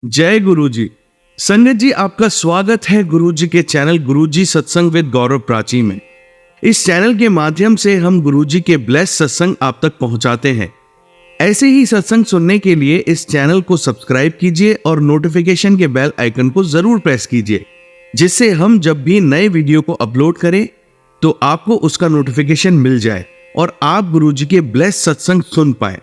जय गुरु जी। संगत जी, आपका स्वागत है गुरु जी के चैनल गुरु जी सत्संग विद गौरव प्राची में। इस चैनल के माध्यम से हम गुरु जी के ब्लेस सत्संग आप तक पहुंचाते हैं। ऐसे ही सत्संग सुनने के लिए इस चैनल को सब्सक्राइब कीजिए और नोटिफिकेशन के बेल आइकन को जरूर प्रेस कीजिए, जिससे हम जब भी नए वीडियो को अपलोड करें तो आपको उसका नोटिफिकेशन मिल जाए और आप गुरु जी के ब्लेस सत्संग सुन पाए।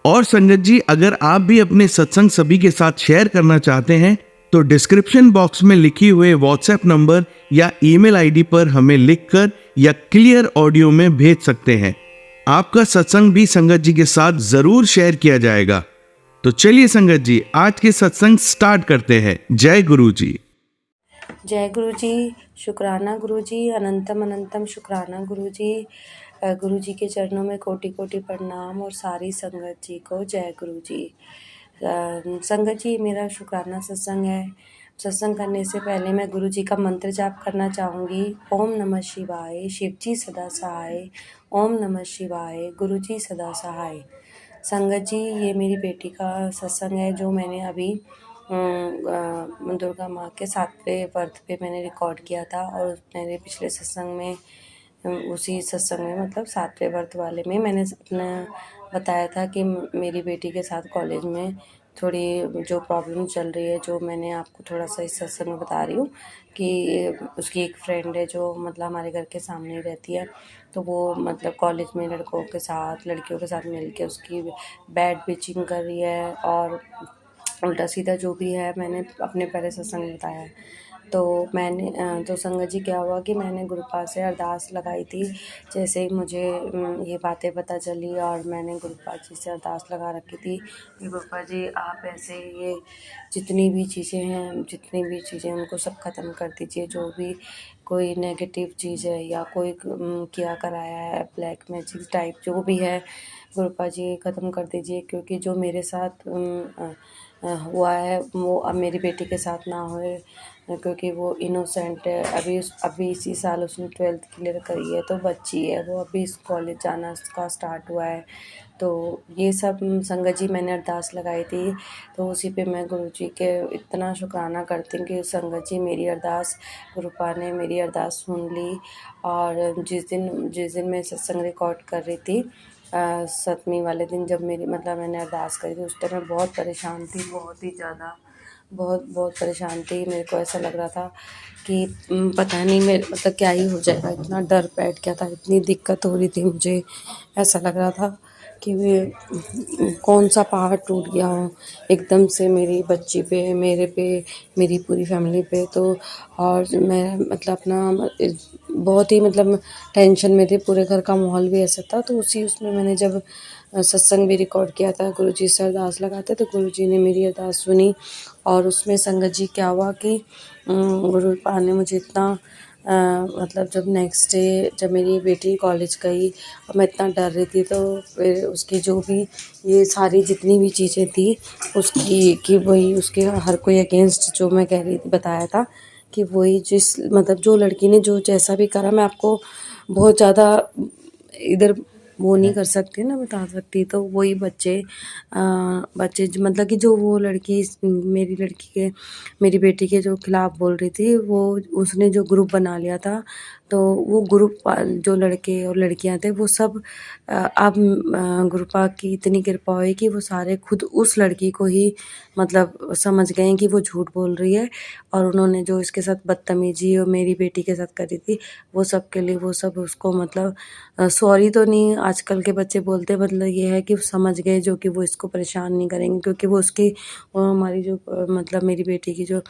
और संगत जी, अगर आप भी अपने सत्संग सभी के साथ शेयर करना चाहते हैं तो डिस्क्रिप्शन बॉक्स में लिखी हुए व्हाट्सएप नंबर या ईमेल आईडी पर हमें लिखकर या क्लियर ऑडियो में भेज सकते हैं। आपका सत्संग भी संगत जी के साथ जरूर शेयर किया जाएगा। तो चलिए संगत जी, आज के सत्संग स्टार्ट करते हैं। जय गुरु जी। जय गुरु जी। शुक्राना गुरु जी, अनंतम अनंतम शुक्राना गुरु जी। गुरु जी के चरणों में कोटि कोटि प्रणाम और सारी संगत जी को जय गुरु जी। संगत जी, मेरा शुक्राना सत्संग है। सत्संग करने से पहले मैं गुरु जी का मंत्र जाप करना चाहूँगी। ओम नमः शिवाय, शिव जी सदा सहाय। ओम नमः शिवाय, गुरु जी सदा सहाय। संगत जी, ये मेरी बेटी का सत्संग है जो मैंने अभी दुर्गा माँ के 7वें व्रत पे मैंने रिकॉर्ड किया था। और मेरे पिछले सत्संग में उसी सत्संग में मतलब 7वें व्रत वाले में मैंने अपना बताया था कि मेरी बेटी के साथ कॉलेज में थोड़ी जो प्रॉब्लम चल रही है, जो मैंने आपको थोड़ा सा इस सत्संग में बता रही हूँ कि उसकी एक फ्रेंड है जो मतलब हमारे घर के सामने ही रहती है। तो वो मतलब कॉलेज में लड़कों के साथ लड़कियों के साथ मिलके उसकी बैड बिचिंग कर रही है और उल्टा सीधा जो भी है मैंने अपने पहले सत्संग में बताया है। तो मैंने तो संगत जी, क्या हुआ कि मैंने गुरुपा से अरदास लगाई थी। जैसे ही मुझे ये बातें पता चली और मैंने गुरुपा जी से अरदास लगा रखी थी कि गुरुपा जी आप ऐसे ये जितनी भी चीज़ें उनको सब ख़त्म कर दीजिए। जो भी कोई नेगेटिव चीज़ है या कोई किया कराया है, ब्लैक मैजिक टाइप जो भी है, गुरुपा जी ख़त्म कर दीजिए। क्योंकि जो मेरे साथ हुआ है वो अब मेरी बेटी के साथ ना होए, क्योंकि वो इनोसेंट है। अभी इसी साल उसने 12th क्लियर करी है, तो बच्ची है वो, अभी इस कॉलेज जाना उसका स्टार्ट हुआ है। तो ये सब संगत जी मैंने अरदास लगाई थी। तो उसी पे मैं गुरु जी के इतना शुक्राना करती हूँ कि संगत जी मेरी अरदास, गुरुपा ने मेरी अरदास सुन ली। और जिस दिन मैं सत्संग रिकॉर्ड कर रही थी 7वीं वाले दिन, जब मेरी मतलब मैंने अरदास करी थी, उस टाइम मैं बहुत परेशान थी, बहुत ही ज़्यादा बहुत परेशान थी। मेरे को ऐसा लग रहा था कि पता नहीं मेरे मतलब क्या ही हो जाएगा। इतना डर बैठ गया था, इतनी दिक्कत हो रही थी मुझे। ऐसा लग रहा था कि कौन सा पहाड़ टूट गया हो एकदम से मेरी बच्ची पे, मेरे पे, मेरी पूरी फैमिली पे। तो और मैं मतलब अपना बहुत ही मतलब टेंशन में थी, पूरे घर का माहौल भी ऐसा था। तो उसमें मैंने जब सत्संग भी रिकॉर्ड किया था, गुरुजी से अरदास लगाते, तो गुरुजी ने मेरी अरदास सुनी। और उसमें संगत जी क्या हुआ कि गुरुपा ने मुझे इतना मतलब जब नेक्स्ट डे जब मेरी बेटी कॉलेज गई और मैं इतना डर रही थी, तो फिर उसकी जो भी ये सारी जितनी भी चीज़ें थी उसकी, कि वही उसके हर कोई अगेंस्ट जो मैं कह रही थी बताया था कि वही जिस मतलब जो लड़की ने जो जैसा भी करा, मैं आपको बहुत ज़्यादा इधर वो नहीं कर सकती ना, बता सकती। तो वही मतलब कि जो वो लड़की मेरी बेटी के जो खिलाफ बोल रही थी, वो उसने जो ग्रुप बना लिया था, तो वो ग्रुप जो लड़के और लड़कियां थे वो सब अब गुरुपा की इतनी कृपा हुई कि वो सारे खुद उस लड़की को ही मतलब समझ गए कि वो झूठ बोल रही है। और उन्होंने जो इसके साथ बदतमीजी और मेरी बेटी के साथ करी थी, वो सब के लिए वो सब उसको मतलब सॉरी तो नहीं, आजकल के बच्चे बोलते, मतलब ये है कि समझ गए जो कि वो इसको परेशान नहीं करेंगे। क्योंकि वो हमारी जो मतलब मेरी बेटी की जो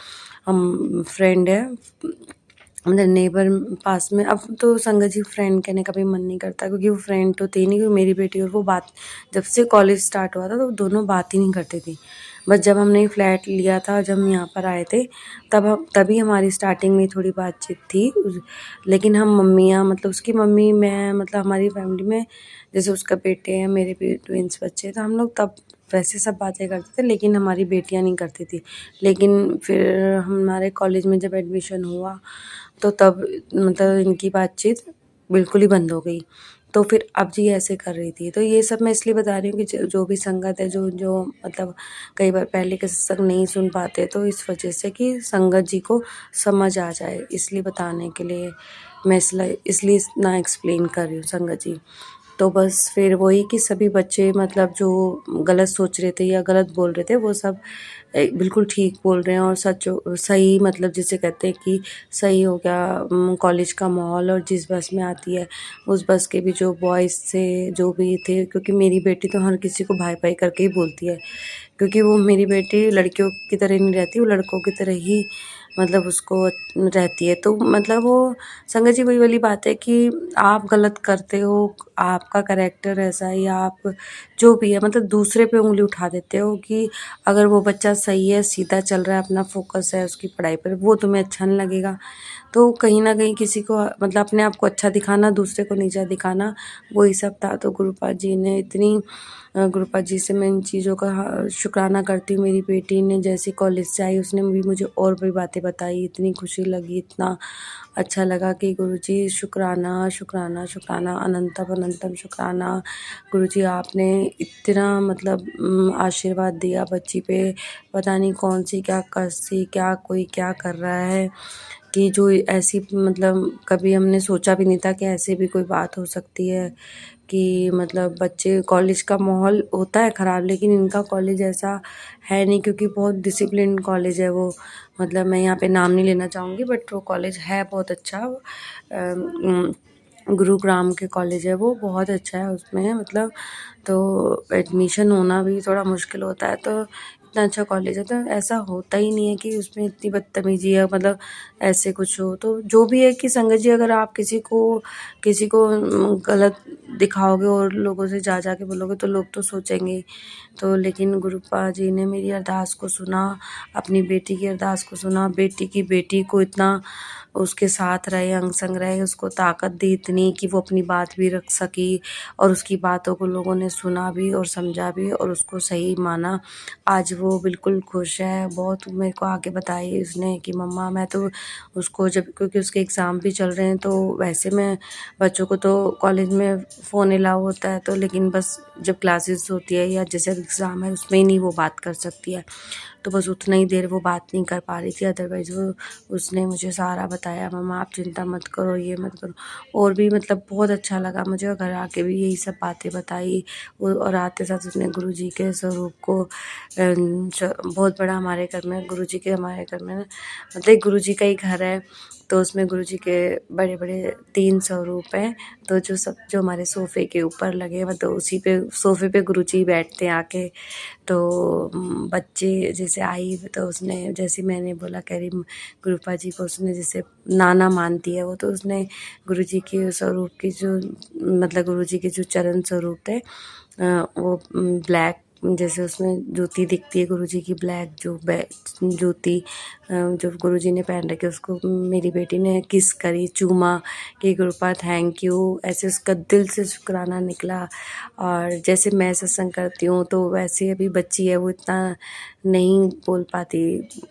हम फ्रेंड है, मतलब नेबर पास में। अब तो संगत जी फ्रेंड कहने का भी मन नहीं करता, क्योंकि वो फ्रेंड तो थी नहीं, क्योंकि मेरी बेटी और वो बात जब से कॉलेज स्टार्ट हुआ था तो दोनों बात ही नहीं करती थी। बस जब हमने फ्लैट लिया था, जब हम यहाँ पर आए थे, तभी हमारी स्टार्टिंग में थोड़ी बातचीत थी। लेकिन हम मम्मियाँ मतलब उसकी मम्मी, मैं मतलब हमारी फैमिली में जैसे उसका बेटे हैं, मेरे भी ट्विंस बच्चे, तो हम लोग तब वैसे सब बातें करते थे, लेकिन हमारी बेटियाँ नहीं करती थी। लेकिन फिर हमारे कॉलेज में जब एडमिशन हुआ तो तब मतलब इनकी बातचीत बिल्कुल ही बंद हो गई। तो फिर अब जी ऐसे कर रही थी। तो ये सब मैं इसलिए बता रही हूँ कि जो भी संगत है, जो जो मतलब कई बार पहले के सत्संग नहीं सुन पाते, तो इस वजह से कि संगत जी को समझ आ जाए, इसलिए बताने के लिए मैं इसलिए इतना एक्सप्लेन कर रही हूँ संगत जी। तो बस फिर वही कि सभी बच्चे मतलब जो गलत सोच रहे थे या गलत बोल रहे थे, वो सब बिल्कुल ठीक बोल रहे हैं और सही, मतलब जिसे कहते हैं कि सही हो गया। कॉलेज का माहौल, और जिस बस में आती है उस बस के भी जो बॉयज़ थे, जो भी थे, क्योंकि मेरी बेटी तो हर किसी को भाई भाई करके ही बोलती है, क्योंकि वो मेरी बेटी लड़कियों की तरह नहीं रहती, वो लड़कों की तरह ही मतलब उसको रहती है। तो मतलब वो संगत जी वही वाली बात है कि आप गलत करते हो, आपका कैरेक्टर ऐसा है, या आप जो भी है मतलब दूसरे पे उँगली उठा देते हो कि अगर वो बच्चा सही है, सीधा चल रहा है, अपना फ़ोकस है उसकी पढ़ाई पर, वो तुम्हें अच्छा नहीं लगेगा। तो कहीं न कहीं किसी को मतलब अपने आप को अच्छा दिखाना, दूसरे को नीचा दिखाना, वही सब था। तो गुरुपाद जी ने इतनी गुरुपाद जी से मैं इन चीज़ों का शुक्राना करती हूँ। मेरी बेटी ने जैसे कॉलेज से आई, उसने भी मुझे और भी बातें बताई, इतनी खुशी लगी, इतना अच्छा लगा कि गुरुजी शुक्राना, शुक्राना, शुक्राना, अनंतम अनंतम शुक्राना। गुरुजी आपने इतना मतलब आशीर्वाद दिया बच्ची पे, पता नहीं कौन-सी क्या कस-सी, क्या कोई क्या कर रहा है कि जो ऐसी मतलब कभी हमने सोचा भी नहीं था कि ऐसी भी कोई बात हो सकती है कि मतलब बच्चे, कॉलेज का माहौल होता है ख़राब, लेकिन इनका कॉलेज ऐसा है नहीं, क्योंकि बहुत डिसिप्लिन कॉलेज है वो। मतलब मैं यहाँ पे नाम नहीं लेना चाहूँगी, बट वो कॉलेज है बहुत अच्छा। गुरुग्राम के कॉलेज है वो, बहुत अच्छा है उसमें मतलब। तो एडमिशन होना भी थोड़ा मुश्किल होता है, तो इतना अच्छा कॉलेज है। तो ऐसा होता ही नहीं है कि उसमें इतनी बदतमीजी है, मतलब ऐसे कुछ हो। तो जो भी है कि संगत जी, अगर आप किसी को गलत दिखाओगे और लोगों से जा के बोलोगे, तो लोग तो सोचेंगे ही। तो लेकिन गुरुपा जी ने मेरी अरदास को सुना, अपनी बेटी की अरदास को सुना, बेटी को इतना उसके साथ रहे, अंग संग रहे, उसको ताकत दी इतनी कि वो अपनी बात भी रख सकी, और उसकी बातों को लोगों ने सुना भी और समझा भी और उसको सही माना। आज वो बिल्कुल खुश है। बहुत मेरे को आके बताई उसने कि मम्मा, मैं तो उसको जब, क्योंकि उसके एग्ज़ाम भी चल रहे हैं, तो वैसे मैं बच्चों को तो कॉलेज में फ़ोन अलाउ होता है, तो लेकिन बस जब क्लासेस होती है या जैसे एग्ज़ाम है, उसमें ही नहीं वो बात कर सकती है। तो बस उतना ही देर वो बात नहीं कर पा रही थी, अदरवाइज़ वो उसने मुझे सारा बताया, मम्मा आप चिंता मत करो, ये मत करो। और भी मतलब बहुत अच्छा लगा मुझे, और घर आके भी यही सब बातें बताई। और आते साथ उसने गुरुजी के स्वरूप को बहुत बड़ा हमारे घर में गुरुजी के, हमारे घर में मतलब एक गुरुजी का ही घर है, तो उसमें गुरुजी के बड़े-बड़े 3 स्वरूप हैं। तो जो हमारे सोफ़े के ऊपर लगे हैं, मतलब उसी पे सोफ़े पे गुरुजी बैठते हैं आके। तो बच्चे जैसे आई, तो उसने, जैसे मैंने बोला, कह रही गुरुपा जी को उसने जैसे नाना मानती है वो, तो उसने गुरुजी के स्वरूप की जो मतलब गुरुजी के जो चरण स्वरूप थे, वो ब्लैक, जैसे उसमें जूती दिखती है गुरुजी की, ब्लैक जूती जो गुरुजी ने पहन रखी, उसको मेरी बेटी ने किस करी, चूमा कि गुरुपा थैंक यू, ऐसे उसका दिल से शुक्राना निकला। और जैसे मैं सत्संग करती हूँ, तो वैसे अभी बच्ची है, वो इतना नहीं बोल पाती,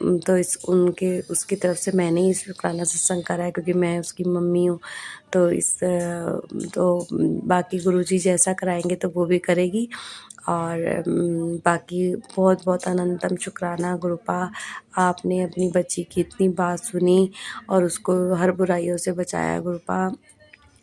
तो उसकी तरफ से मैंने ही शुक्राना सत्संग करा है, क्योंकि मैं उसकी मम्मी हूँ। तो तो बाकी गुरुजी जैसा कराएंगे तो वो भी करेगी। और बाकी बहुत बहुत अनंतम शुक्राना गुरुपा, आपने अपनी बच्ची की इतनी बात सुनी और उसको हर बुराइयों से बचाया गुरुपा।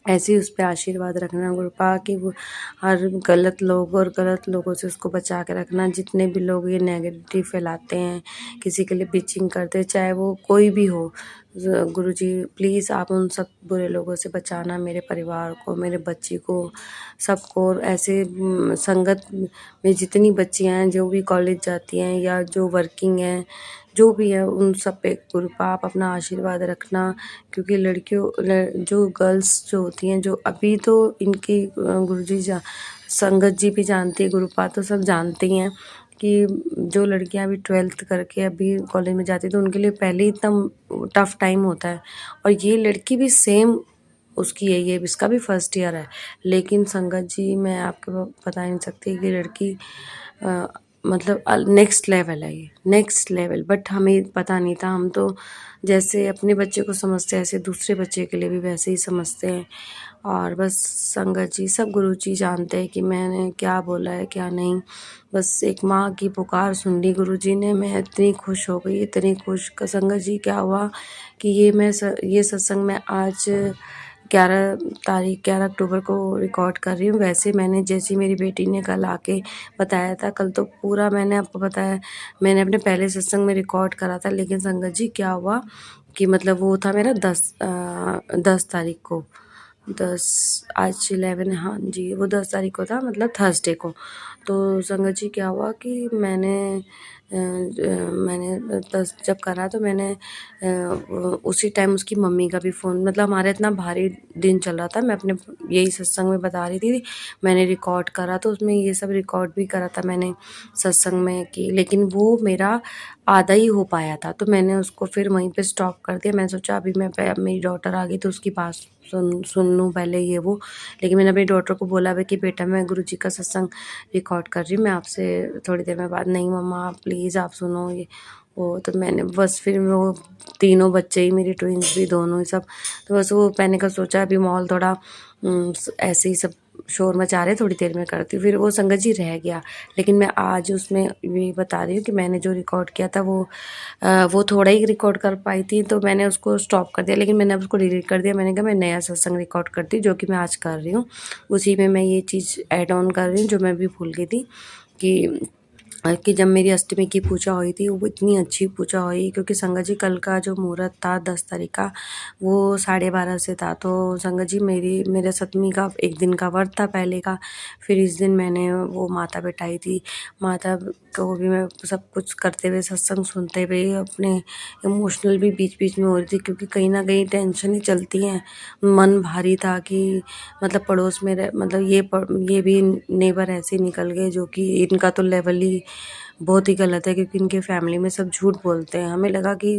ऐसे ही उस पे आशीर्वाद रखना गुरुपा, कि वो हर गलत लोग और गलत लोगों से उसको बचा के रखना। जितने भी लोग ये नेगेटिविटी फैलाते हैं, किसी के लिए पिचिंग करते हैं, चाहे वो कोई भी हो, गुरुजी प्लीज़ आप उन सब बुरे लोगों से बचाना, मेरे परिवार को, मेरे बच्ची को, सबको। और ऐसे संगत में जितनी बच्चियाँ हैं जो भी कॉलेज जाती हैं या जो वर्किंग हैं, जो भी है, उन सब पे गुरुपा आप अपना आशीर्वाद रखना। क्योंकि जो गर्ल्स जो होती हैं, जो अभी तो इनकी गुरुजी संगत जी भी जानती है, गुरुपा तो सब जानते ही हैं कि जो लड़कियां अभी 12th करके अभी कॉलेज में जाती हैं, तो उनके लिए पहले ही इतना टफ टाइम होता है। और ये लड़की भी सेम उसकी है, ये इसका भी फर्स्ट ईयर है, लेकिन संगत जी, मैं आपको बता नहीं सकती कि लड़की मतलब नेक्स्ट लेवल है ये, नेक्स्ट लेवल। बट हमें पता नहीं था, हम तो जैसे अपने बच्चे को समझते हैं ऐसे दूसरे बच्चे के लिए भी वैसे ही समझते हैं। और बस संगत जी, सब गुरु जी जानते हैं कि मैंने क्या बोला है क्या नहीं। बस एक माँ की पुकार सुन ली गुरु जी ने, मैं इतनी खुश हो गई, इतनी खुश। संगत जी क्या हुआ कि ये सत्संग मैं आज 11 अक्टूबर को रिकॉर्ड कर रही हूँ। वैसे मैंने जैसे मेरी बेटी ने कल आके बताया था, कल तो पूरा मैंने आपको बताया, मैंने अपने पहले सत्संग में रिकॉर्ड करा था। लेकिन संगत जी क्या हुआ कि मतलब वो था मेरा 10 तारीख को, 10 आज 11, हाँ जी, वो 10 तारीख को था, मतलब थर्सडे को। तो संगत जी क्या हुआ कि मैंने 10 जब करा तो मैंने उसी टाइम उसकी मम्मी का भी फ़ोन, मतलब हमारा इतना भारी दिन चल रहा था। मैं अपने यही सत्संग में बता रही थी, मैंने रिकॉर्ड करा तो उसमें ये सब रिकॉर्ड भी करा था मैंने सत्संग में कि, लेकिन वो मेरा आधा ही हो पाया था। तो मैंने उसको फिर वहीं पे स्टॉप कर दिया। मैंने सोचा अभी मेरी डॉटर आ गई तो उसकी बात सुन लूँ पहले ये वो। लेकिन मैंने अपनी डॉटर को बोला भी कि बेटा मैं गुरु जी का सत्संग रिकॉर्ड कर रही हूँ, मैं आपसे थोड़ी देर में बात, नहीं मम्मा आप प्लीज़ आप सुनो ये वो। तो मैंने बस फिर वो तीनों बच्चे ही, मेरे ट्विंस भी दोनों ही सब, तो बस वो मैंने का सोचा अभी माहौल थोड़ा ऐसे ही सब शोर मचा रहे, थोड़ी देर में करती हूँ। फिर वो संगत जी रह गया। लेकिन मैं आज उसमें ये बता रही हूँ कि मैंने जो रिकॉर्ड किया था वो थोड़ा ही रिकॉर्ड कर पाई थी, तो मैंने उसको स्टॉप कर दिया। लेकिन मैंने उसको डिलीट कर दिया। मैंने कहा मैं नया सत्संग रिकॉर्ड करती हूँ, जो कि मैं आज कर रही हूँ। उसी में मैं ये चीज़ ऐड ऑन कर रही हूँ जो मैं भी भूल गई थी कि जब मेरी अष्टमी की पूजा हुई थी वो इतनी अच्छी पूजा हुई, क्योंकि संगत जी कल का जो मुहूर्त था 10 तारीख का, वो 12:30 से था। तो संगत जी मेरे सप्तमी का एक दिन का व्रत था पहले का। फिर इस दिन मैंने वो माता बिठाई थी। माता को भी मैं सब कुछ करते हुए, सत्संग सुनते हुए, अपने इमोशनल भी बीच बीच में हो रही थी, क्योंकि कहीं ना कहीं टेंशन ही चलती है। मन भारी था कि मतलब पड़ोस में मतलब ये भी नेबर ऐसे निकल गए जो कि इनका तो लेवल ही बहुत ही गलत है, क्योंकि इनके फैमिली में सब झूठ बोलते हैं। हमें लगा कि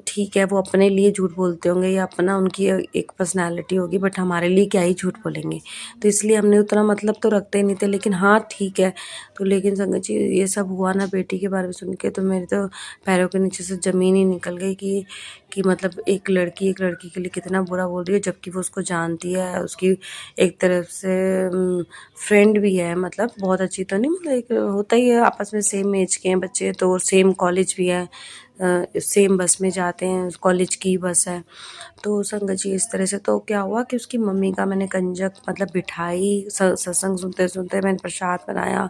ठीक है वो अपने लिए झूठ बोलते होंगे या अपना उनकी एक पर्सनालिटी होगी, बट हमारे लिए क्या ही झूठ बोलेंगे। तो इसलिए हमने उतना मतलब तो रखते ही नहीं थे, लेकिन हाँ ठीक है। तो लेकिन संगत जी ये सब हुआ ना बेटी के बारे में सुन के, तो मेरे तो पैरों के नीचे से ज़मीन ही निकल गई कि मतलब एक लड़की के लिए कितना बुरा बोल रही है, जबकि वो उसको जानती है। उसकी एक तरफ से फ्रेंड भी है, मतलब बहुत अच्छी तो नहीं, मतलब एक होता ही है आपस में, सेम एज के हैं बच्चे तो सेम कॉलेज भी है, सेम बस में जाते हैं, कॉलेज की बस है। तो संगत जी इस तरह से तो क्या हुआ कि उसकी मम्मी का मैंने कंजक मतलब बिठाई, सत्संग सुनते सुनते मैंने प्रसाद बनाया।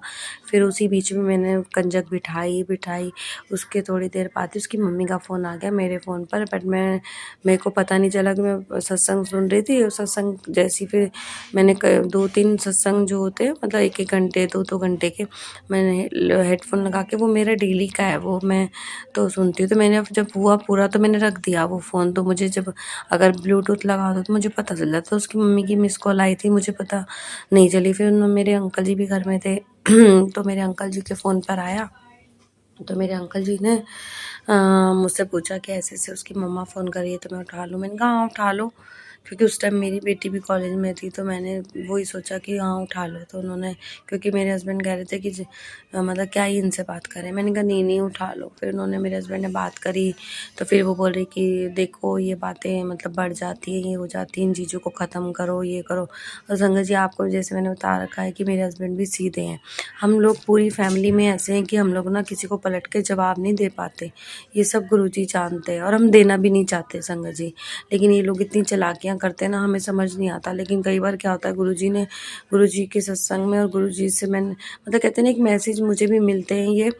फिर उसी बीच में मैंने कंजक बिठाई। उसके थोड़ी देर बाद ही उसकी मम्मी का फ़ोन आ गया मेरे फ़ोन पर, बट मेरे को पता नहीं चला कि मैं सत्संग सुन रही थी। सत्संग जैसी फिर मैंने 2-3 सत्संग जो होते हैं, मतलब 1-1 घंटे 2-2 घंटे के, मैंने हेडफोन लगा के, वो मेरा डेली का है वो, मैं तो सुनती हूँ। तो मैंने जब हुआ पूरा तो मैंने रख दिया वो फ़ोन। तो मुझे जब अगर ब्लूटूथ लगा दो तो मुझे पता चल जाता। तो उसकी मम्मी की मिस कॉल आई थी, मुझे पता नहीं चली। फिर मेरे अंकल जी भी घर में थे तो मेरे अंकल जी के फ़ोन पर आया। तो मेरे अंकल जी ने मुझसे पूछा कि ऐसे ऐसे उसकी मम्मा फ़ोन कर रही है तो मैं उठा लूँ। मैंने कहा हाँ उठा लो, क्योंकि उस टाइम मेरी बेटी भी कॉलेज में थी, तो मैंने वही सोचा कि हाँ उठा लो। तो उन्होंने, क्योंकि मेरे हस्बैंड कह रहे थे कि मतलब क्या ही इनसे बात करें, मैंने कहा नहीं उठा लो। फिर उन्होंने, मेरे हस्बैंड ने बात करी, तो फिर वो बोल रही कि देखो ये बातें मतलब बढ़ जाती है, ये हो जाती है, इन चीज़ों को ख़त्म करो, ये करो। और संगत जी आपको जैसे मैंने बता रखा है कि मेरे हस्बैंड भी सीधे हैं। हम लोग पूरी फैमिली में ऐसे हैं कि हम लोग ना किसी को पलट के जवाब नहीं दे पाते। ये सब गुरुजी जानते हैं और हम देना भी नहीं चाहते संगत जी। लेकिन ये लोग इतनी चालाकियाँ करते हैं ना, हमें समझ नहीं आता। लेकिन कई बार क्या होता है, गुरुजी के सत्संग में और गुरुजी से मैंने मतलब कहते हैं ना, एक मैसेज मुझे भी मिलते हैं ये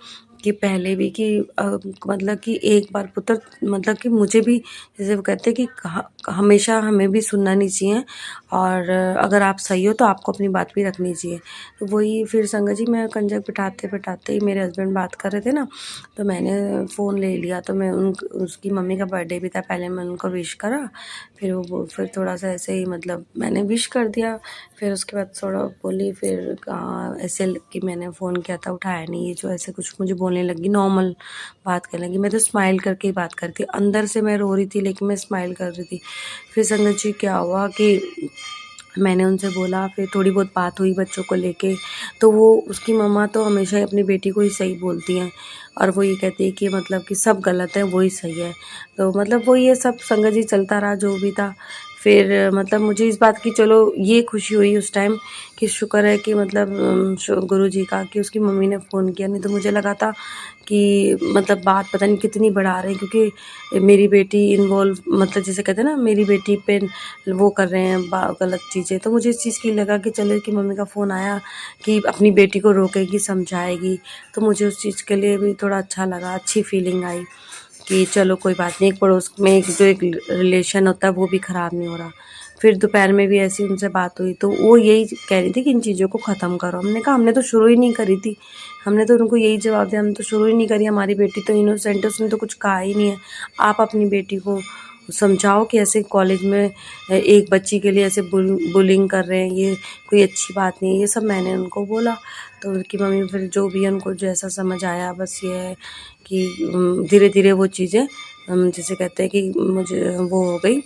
कि पहले भी कि मतलब कि एक बार पुत्र, मतलब कि मुझे भी, जैसे वो कहते हैं कि हमेशा हमें भी सुनना नहीं चाहिए, और अगर आप सही हो तो आपको अपनी बात भी रखनी चाहिए। तो वही फिर संगत जी, मैं कंजक बिठाते ही मेरे हस्बैंड बात कर रहे थे ना, तो मैंने फ़ोन ले लिया। तो मैं उसकी मम्मी का बर्थडे भी था, पहले मैं उनको विश करा, फिर थोड़ा सा ऐसे ही मतलब मैंने विश कर दिया। फिर उसके बाद थोड़ा बोली, फिर ऐसे कि मैंने फ़ोन किया था उठाया नहीं, ये जो ऐसे कुछ मुझे बोलने लगी, नॉर्मल बात करने लगी। मैं तो स्माइल करके ही बात करती, अंदर से मैं रो रही थी लेकिन मैं स्माइल कर रही थी। फिर संगत जी क्या हुआ कि मैंने उनसे बोला, फिर थोड़ी बहुत बात हुई बच्चों को लेके। तो वो उसकी मम्मा तो हमेशा ही अपनी बेटी को ही सही बोलती हैं और वो ये कहती है कि मतलब कि सब गलत है, वो ही सही है। तो मतलब वो ये सब संगत जी चलता रहा जो भी था। फिर मतलब मुझे इस बात की चलो ये खुशी हुई उस टाइम कि शुक्र है कि मतलब गुरुजी का कि उसकी मम्मी ने फ़ोन किया, नहीं तो मुझे लगा था कि मतलब बात पता नहीं कितनी बढ़ा रहे हैं, क्योंकि मेरी बेटी इन्वॉल्व, मतलब जैसे कहते हैं ना मेरी बेटी पे वो कर रहे हैं गलत चीज़ें। तो मुझे इस चीज़ की लगा कि चलो कि मम्मी का फ़ोन आया कि अपनी बेटी को रोकेगी, समझाएगी। तो मुझे उस चीज़ के लिए भी थोड़ा अच्छा लगा, अच्छी फीलिंग आई कि चलो कोई बात नहीं, एक पड़ोस में एक रिलेशन होता है वो भी ख़राब नहीं हो रहा। फिर दोपहर में भी ऐसी उनसे बात हुई तो वो यही कह रही थी कि इन चीज़ों को ख़त्म करो। हमने कहा हमने तो शुरू ही नहीं करी थी। हमने तो उनको यही जवाब दिया, हमने तो शुरू ही नहीं करी, हमारी बेटी तो इनोसेंट है, उसने तो कुछ कहा ही नहीं है। आप अपनी बेटी को समझाओ कि ऐसे कॉलेज में एक बच्ची के लिए ऐसे बुलिंग कर रहे हैं, ये कोई अच्छी बात नहीं है। ये सब मैंने उनको बोला। तो उनकी मम्मी फिर जो भी है उनको जैसा समझ आया, बस ये है कि धीरे धीरे वो चीज़ें जैसे कहते हैं कि मुझे वो हो गई।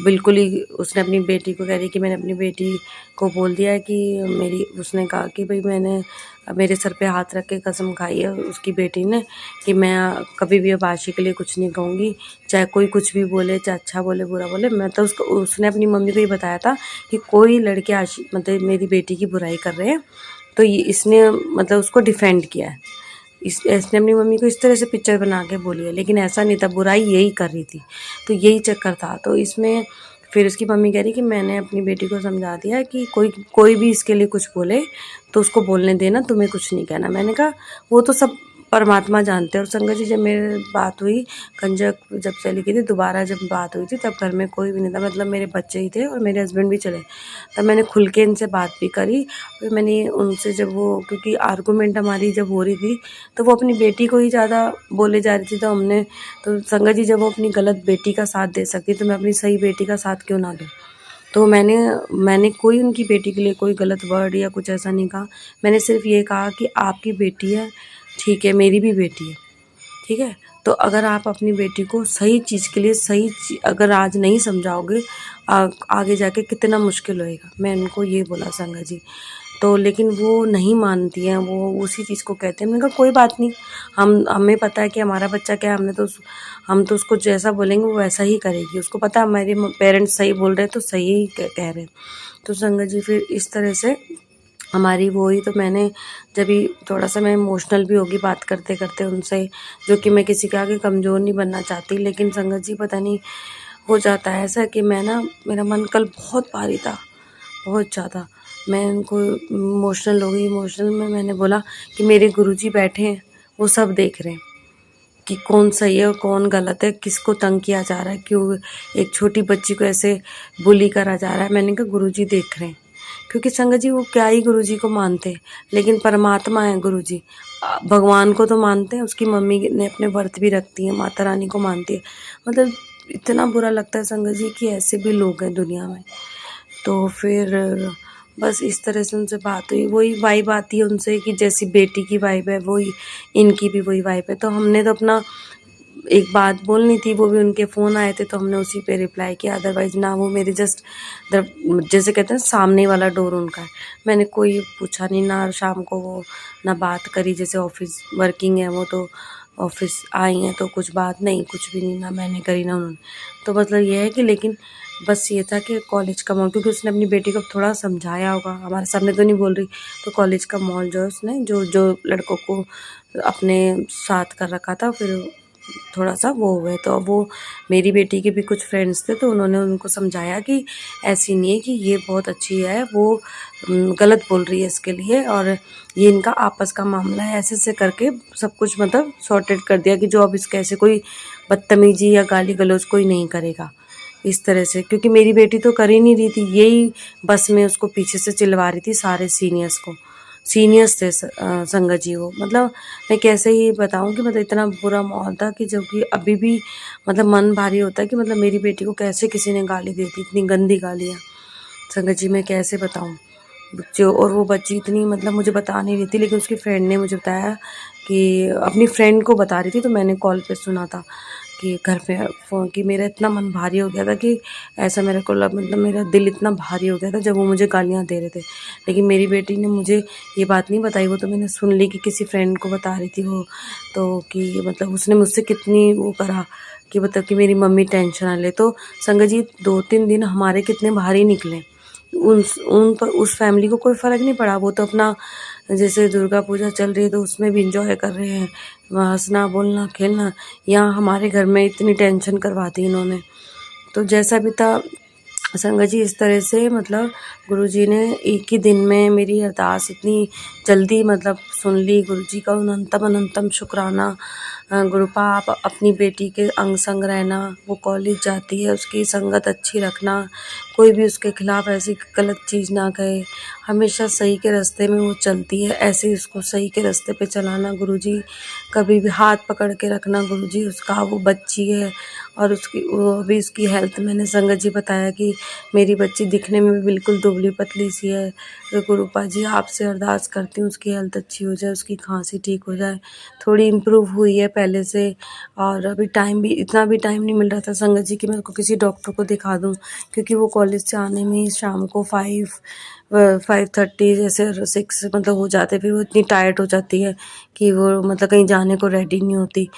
बिल्कुल ही उसने अपनी बेटी को कह रही कि मैंने अपनी बेटी को बोल दिया है कि मेरी, उसने कहा कि भाई मैंने मेरे सर पे हाथ रख के कसम खाई है उसकी बेटी ने कि मैं कभी भी अब आशी के लिए कुछ नहीं कहूँगी, चाहे कोई कुछ भी बोले, चाहे अच्छा बोले बुरा बोले। मैं तो उसको, उसने अपनी मम्मी को ये बताया था कि कोई लड़के आशी मतलब मेरी बेटी की बुराई कर रहे हैं, तो ये इसने मतलब उसको डिफेंड किया है। इसने अपनी मम्मी को इस तरह से पिक्चर बना के बोली है, लेकिन ऐसा नहीं था, बुराई यही कर रही थी। तो यही चक्कर था। तो इसमें फिर उसकी मम्मी कह रही कि मैंने अपनी बेटी को समझा दिया कि कोई कोई भी इसके लिए कुछ बोले तो उसको बोलने देना, तुम्हें कुछ नहीं कहना। मैंने कहा वो तो सब परमात्मा जानते हैं। और संगत जी जब मेरे बात हुई, कंजक जब चली गई थी, दोबारा जब बात हुई थी तब घर में कोई भी नहीं था, मतलब मेरे बच्चे ही थे और मेरे हस्बैंड भी चले। तब मैंने खुल के इनसे बात भी करी। फिर मैंने उनसे जब वो, क्योंकि आर्गूमेंट हमारी जब हो रही थी तो वो अपनी बेटी को ही ज़्यादा बोले जा रही थी। तो हमने, तो संगत जी जब वो अपनी गलत बेटी का साथ दे सकती तो मैं अपनी सही बेटी का साथ क्यों ना दूँ। तो मैंने कोई उनकी बेटी के लिए कोई गलत वर्ड या कुछ ऐसा नहीं कहा। मैंने सिर्फ ये कहा कि आपकी बेटी है, ठीक है, मेरी भी बेटी है, ठीक है। तो अगर आप अपनी बेटी को सही चीज़ के लिए अगर आज नहीं समझाओगे, आगे जाके कितना मुश्किल होएगा। मैं उनको ये बोला संगत जी। तो लेकिन वो नहीं मानती हैं, वो उसी चीज़ को कहते हैं। मैंने कहा कोई बात नहीं, हमें पता है कि हमारा बच्चा क्या है, हम तो उसको जैसा बोलेंगे वो वैसा ही करेगी। उसको पता है हमारे पेरेंट्स सही बोल रहे हैं तो सही ही कह रहे हैं। तो संगत जी फिर इस तरह से हमारी वो हुई। तो मैंने जब भी थोड़ा-सा मैं इमोशनल भी होगी बात करते-करते उनसे, जो कि मैं किसी के आगे कमज़ोर नहीं बनना चाहती। लेकिन संगत जी पता नहीं हो जाता है ऐसा कि मैं ना, मेरा मन कल बहुत भारी था, बहुत ज़्यादा। मैं उनको इमोशनल हो गई। इमोशनल में मैंने बोला कि मेरे गुरुजी बैठे हैं, वो सब देख रहे हैं कि कौन सही है और कौन गलत है, किसको तंग किया जा रहा है, क्यों एक छोटी बच्ची को ऐसे बुली करा जा रहा है। मैंने कहा गुरुजी देख रहे हैं। क्योंकि संगत जी वो क्या ही गुरुजी को मानते हैं, लेकिन परमात्मा है गुरुजी। भगवान को तो मानते हैं, उसकी मम्मी ने अपने व्रत भी रखती है, माता रानी को मानती है। मतलब इतना बुरा लगता है संगत जी कि ऐसे भी लोग हैं दुनिया में। तो फिर बस इस तरह से उनसे बात हुई। वही वाइब आती है उनसे कि जैसी बेटी की वाइब है, वही इनकी भी वही वाइब है। तो हमने तो अपना एक बात बोलनी थी, वो भी उनके फ़ोन आए थे तो हमने उसी पे रिप्लाई किया। अदरवाइज़ ना, वो मेरे जस्ट जैसे कहते हैं सामने वाला डोर उनका है। मैंने कोई पूछा नहीं, ना शाम को वो ना बात करी। जैसे ऑफ़िस वर्किंग है वो, तो ऑफ़िस आई हैं तो कुछ बात नहीं, कुछ भी नहीं, ना मैंने करी ना उन्होंने। तो मतलब ये है कि, लेकिन बस ये था कि कॉलेज का माहौल, क्योंकि उसने अपनी बेटी को थोड़ा समझाया होगा, हमारे सामने तो नहीं बोल रही। तो कॉलेज का माहौल जो है उसने जो जो लड़कों को अपने साथ कर रखा था, फिर थोड़ा-सा वो हो गए। तो अब वो, मेरी बेटी के भी कुछ फ्रेंड्स थे तो उन्होंने उनको समझाया कि ऐसी नहीं है, कि ये बहुत अच्छी है, वो गलत बोल रही है इसके लिए, और ये इनका आपस का मामला है। ऐसे-ऐसे करके सब कुछ मतलब सॉर्टेड कर दिया कि जो अब इसके ऐसे कोई बदतमीज़ी या गाली-गलौज कोई नहीं करेगा, इस तरह से। क्योंकि मेरी बेटी तो कर ही नहीं रही थी, यही बस में उसको पीछे से चिल्ला रही थी सारे सीनियर्स को। सीनियर्स थे संगत जी वो। मतलब मैं कैसे ही बताऊँ कि मतलब इतना बुरा माहौल था कि, जब कि अभी भी मतलब मन भारी होता है कि मतलब मेरी बेटी को कैसे किसी ने गाली दे दी, इतनी गंदी गालियाँ। संगत जी मैं कैसे बताऊँ? जो, और वो बच्ची इतनी, मतलब मुझे बता नहीं रही थी, लेकिन उसकी फ्रेंड ने मुझे बताया कि अपनी फ्रेंड को बता रही थी, तो मैंने कॉल पे सुना था कि घर पे फ़ोन कि मेरा इतना मन भारी हो गया था कि ऐसा मेरे को मतलब मेरा दिल इतना भारी हो गया था जब वो मुझे गालियाँ दे रहे थे। लेकिन मेरी बेटी ने मुझे ये बात नहीं बताई, वो तो मैंने सुन ली कि किसी फ्रेंड को बता रही थी वो, तो कि मतलब उसने मुझसे कितनी वो करा कि मतलब कि मेरी मम्मी टेंशन ना ले। तो संगत जी 2-3 दिन हमारे कितने भारी निकले। उन पर उस फैमिली को कोई फ़र्क नहीं पड़ा, वो तो अपना जैसे दुर्गा पूजा चल रही है तो उसमें भी एंजॉय कर रहे हैं, हँसना, बोलना, खेलना। यहाँ हमारे घर में इतनी टेंशन करवा दी इन्होंने। तो जैसा भी था संगत जी, इस तरह से मतलब गुरुजी ने एक ही दिन में मेरी अरदास इतनी जल्दी मतलब सुन ली। गुरुजी का अनंतम अनंतम शुक्राना। गुरुपा आप अपनी बेटी के अंग संग रहना, वो कॉलेज जाती है उसकी संगत अच्छी रखना, कोई भी उसके खिलाफ ऐसी गलत चीज़ ना कहे, हमेशा सही के रास्ते में वो चलती है, ऐसे ही उसको सही के रास्ते पे चलाना गुरुजी। कभी भी हाथ पकड़ के रखना गुरुजी उसका, वो बच्ची है और उसकी वो अभी उसकी हेल्थ मैंने संगत जी बताया कि मेरी बच्ची दिखने में भी बिल्कुल दुबली-पतली सी है। तो गुरुपा जी आपसे अरदास करती हूँ उसकी हेल्थ अच्छी हो जाए, उसकी खाँसी ठीक हो जाए। थोड़ी इम्प्रूव हुई है पहले से, और अभी टाइम भी इतना भी टाइम नहीं मिल रहा था संगत जी कि मैं उसको किसी डॉक्टर को दिखा दूँ, क्योंकि वो कॉलेज से आने में ही शाम को 5:30 जैसे 6 मतलब हो जाते, फिर वो इतनी टायर्ड हो जाती है कि वो मतलब कहीं जाने को रेडी नहीं होती।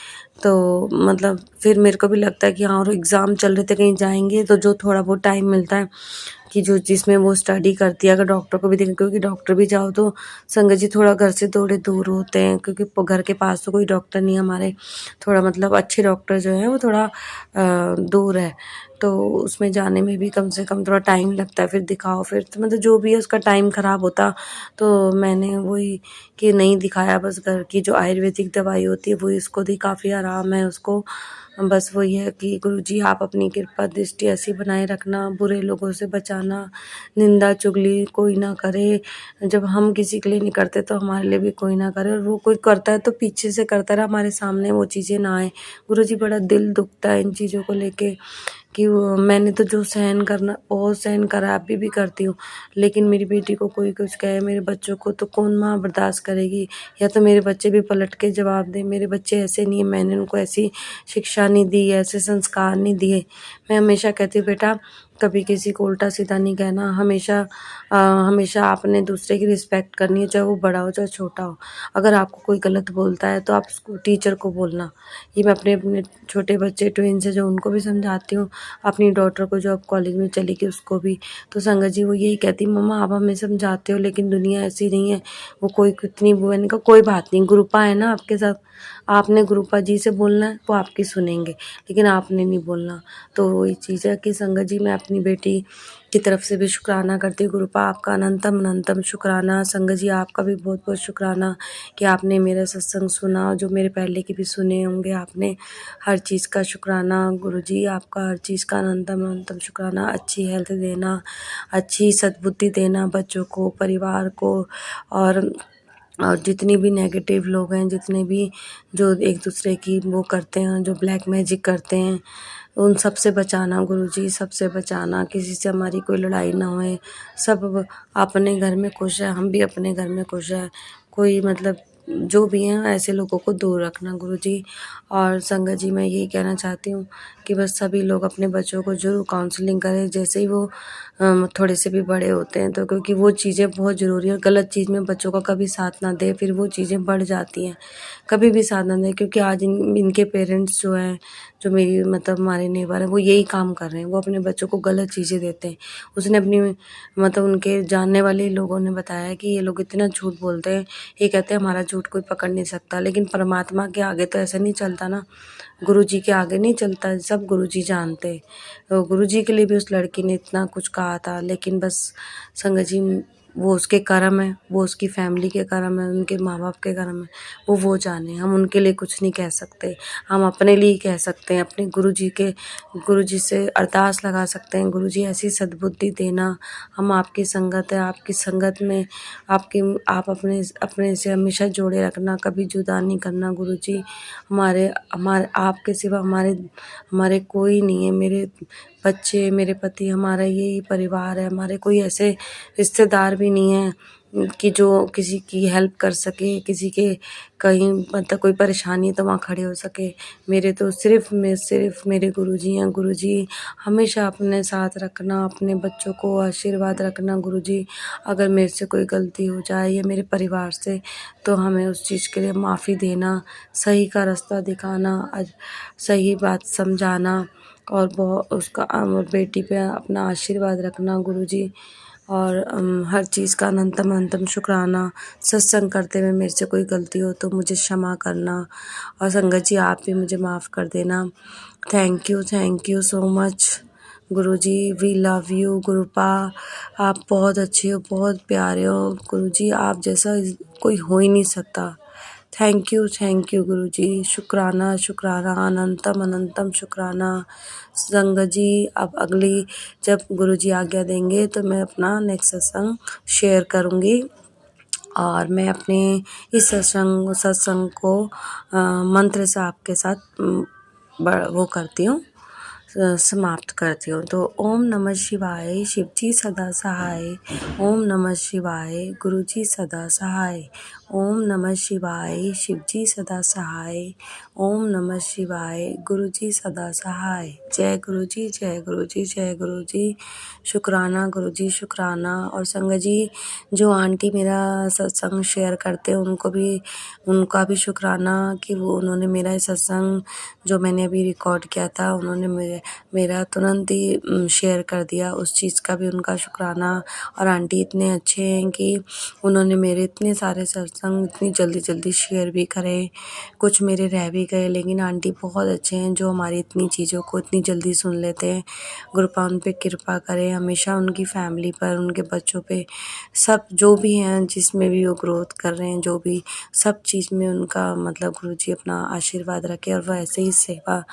तो मतलब फिर मेरे को भी लगता है कि हाँ, और एग्ज़ाम चल रहे थे, कहीं जाएँगे तो जो थोड़ा बहुत टाइम मिलता है कि जो जिसमें वो स्टडी करती है, अगर डॉक्टर को भी देखें, क्योंकि डॉक्टर भी जाओ तो संगत जी थोड़ा घर से थोड़े दूर होते हैं, क्योंकि घर के पास तो कोई डॉक्टर नहीं है हमारे। थोड़ा मतलब अच्छे डॉक्टर जो हैं वो थोड़ा दूर है, तो उसमें जाने में भी कम से कम थोड़ा टाइम लगता है, फिर दिखाओ फिर तो मतलब जो भी है उसका टाइम ख़राब होता। तो मैंने वही कि नहीं दिखाया, बस घर की जो आयुर्वेदिक दवाई होती है वही उसको दी, काफ़ी आराम है उसको। बस वही है कि गुरुजी आप अपनी कृपा दृष्टि ऐसी बनाए रखना, बुरे लोगों से बचाना, निंदा चुगली कोई ना करे। जब हम किसी के लिए नहीं करते तो हमारे लिए भी कोई ना करे, और वो कोई करता है तो पीछे से करता रहे, हमारे सामने वो चीज़ें ना आए। गुरुजी बड़ा दिल दुखता है इन चीज़ों को लेके कि वो मैंने तो जो सहन करना बहुत सहन करा, अभी भी करती हूँ। लेकिन मेरी बेटी को कोई कुछ कहे, मेरे बच्चों को, तो कौन माँ बर्दाश्त करेगी? या तो मेरे बच्चे भी पलट के जवाब दें, मेरे बच्चे ऐसे नहीं हैं, मैंने उनको ऐसी शिक्षा नहीं दी, ऐसे संस्कार नहीं दिए। मैं हमेशा कहती हूँ बेटा कभी किसी को उल्टा सीधा नहीं कहना, हमेशा आपने दूसरे की रिस्पेक्ट करनी है, चाहे वो बड़ा हो चाहे छोटा हो। अगर आपको कोई गलत बोलता है तो आप उसको टीचर को बोलना। ये मैं अपने अपने छोटे बच्चे ट्विन्स हैं जो उनको भी समझाती हूँ, अपनी डॉटर को जो अब कॉलेज में चली गई उसको भी। तो संगत जी वो यही कहती मम्मा आप हमें समझाते हो लेकिन दुनिया ऐसी नहीं है, वो कोई कितनी वो। मैंने कहा कोई बात नहीं, गुरुपा है ना आपके साथ, आपने गुरुपा जी से बोलना है वो आपकी सुनेंगे, लेकिन आपने नहीं बोलना। तो वही चीज़ है कि संगत जी मैं अपनी बेटी की तरफ से भी शुक्राना करती हूँ। गुरुपा आपका अनंतम अनंतम शुक्राना। संगत जी आपका भी बहुत बहुत शुक्राना कि आपने मेरा सत्संग सुना, जो मेरे पहले के भी सुने होंगे आपने। हर चीज़ का शुक्राना गुरुजी, आपका हर चीज़ का अनंतम अनंतम शुक्राना। अच्छी हेल्थ देना, अच्छी सद्बुद्धि देना बच्चों को, परिवार को, और जितनी भी नेगेटिव लोग हैं, जितने भी जो एक दूसरे की वो करते हैं, जो ब्लैक मैजिक करते हैं, उन सब से बचाना गुरुजी, सबसे बचाना, किसी से हमारी कोई लड़ाई ना होए। सब अपने घर में खुश है, हम भी अपने घर में खुश है। कोई मतलब जो भी हैं ऐसे लोगों को दूर रखना गुरुजी। और संगत जी मैं यही कहना चाहती हूँ कि बस सभी लोग अपने बच्चों को ज़रूर काउंसलिंग करें जैसे ही वो थोड़े से भी बड़े होते हैं, तो क्योंकि वो चीज़ें बहुत ज़रूरी है। गलत चीज़ में बच्चों का कभी साथ ना दें, फिर वो चीज़ें बढ़ जाती हैं। कभी भी साथ ना दें, क्योंकि आज इनके पेरेंट्स जो हैं, जो मेरी मतलब हमारे नेबर हैं, वो यही काम कर रहे हैं। वो अपने बच्चों को गलत चीज़ें देते हैं। उसने अपनी मतलब उनके जानने वाले लोगों ने बताया कि ये लोग इतना झूठ बोलते हैं, ये कहते हैं हमारा झूठ कोई पकड़ नहीं सकता, लेकिन परमात्मा के आगे तो ऐसे नहीं चलता ना, गुरुजी के आगे नहीं चलता, सब गुरुजी जानते हैं। तो गुरुजी के लिए भी उस लड़की ने इतना कुछ कहा था, लेकिन बस संगत जी वो उसके कर्म है, वो उसकी फैमिली के कर्म है, उनके माँ बाप के कर्म है, वो जाने। हम उनके लिए कुछ नहीं कह सकते, हम अपने लिए ही कह सकते हैं। अपने गुरुजी से अरदास लगा सकते हैं, गुरुजी ऐसी सद्बुद्धि देना, हम आपकी संगत है, आपकी संगत में आप अपने से हमेशा जोड़े रखना, कभी जुदा नहीं करना गुरुजी। हमारे हमारे आपके सिवा हमारे कोई नहीं है, मेरे बच्चे, मेरे पति, हमारा यही परिवार है, हमारे कोई ऐसे रिश्तेदार भी नहीं हैं कि जो किसी की हेल्प कर सके, किसी के कहीं मतलब कोई परेशानी है तो वहाँ खड़े हो सके। मेरे तो सिर्फ़ मेरे गुरुजी हैं। गुरुजी हमेशा अपने साथ रखना, अपने बच्चों को आशीर्वाद रखना। गुरुजी अगर मेरे से कोई गलती हो जाए या मेरे परिवार से, तो हमें उस चीज़ के लिए माफ़ी देना, सही का रास्ता दिखाना, सही बात समझाना और उसका बेटी पे अपना आशीर्वाद रखना गुरुजी। और हर चीज़ का अनंतम शुक्राना। सत्संग करते हुए मेरे से कोई गलती हो तो मुझे क्षमा करना, और संगत जी आप भी मुझे माफ़ कर देना। Thank you so much Guruji. We love you गुरुपा। आप बहुत अच्छे हो, बहुत प्यारे हो गुरुजी। आप जैसा कोई हो ही नहीं सकता। थैंक यू गुरुजी। शुक्राना अनंतम शुक्राना। संगत जी अब अगली जब गुरुजी आज्ञा देंगे तो मैं अपना नेक्स्ट सत्संग शेयर करूँगी, और मैं अपने इस सत्संग को मंत्र से आपके साथ वो करती हूँ, समाप्त करती हूँ। तो ओम नमः शिवाय, शिवजी सदा सहाय। ओम नमः शिवाय, गुरुजी सदा सहाय। ओम नमः शिवाय, शिवजी सदा सहाय। ओम नमः शिवाय, गुरुजी सदा सहाय। जय गुरुजी, जय गुरुजी, जय गुरुजी। शुक्राना गुरुजी, शुक्राना। और संगत जी जो आंटी मेरा सत्संग शेयर करते हैं उनका भी शुक्राना कि उन्होंने मेरा सत्संग जो मैंने अभी रिकॉर्ड किया था, उन्होंने मेरा तुरंत ही शेयर कर दिया। उस चीज़ का भी उनका शुक्राना। और आंटी इतने अच्छे हैं कि उन्होंने मेरे इतने सारे सत्संग इतनी जल्दी शेयर भी करे। कुछ मेरे रह भी गए, लेकिन आंटी बहुत अच्छे हैं जो हमारी इतनी चीज़ों को इतनी जल्दी सुन लेते हैं। गुरुपा उन पे कृपा करे हमेशा, उनकी फैमिली पर, उनके बच्चों पे, सब जो भी हैं जिसमें भी वो ग्रोथ कर रहे हैं, जो भी सब चीज़ में उनका मतलब गुरुजी अपना आशीर्वाद रखे और वह ऐसे ही सेवा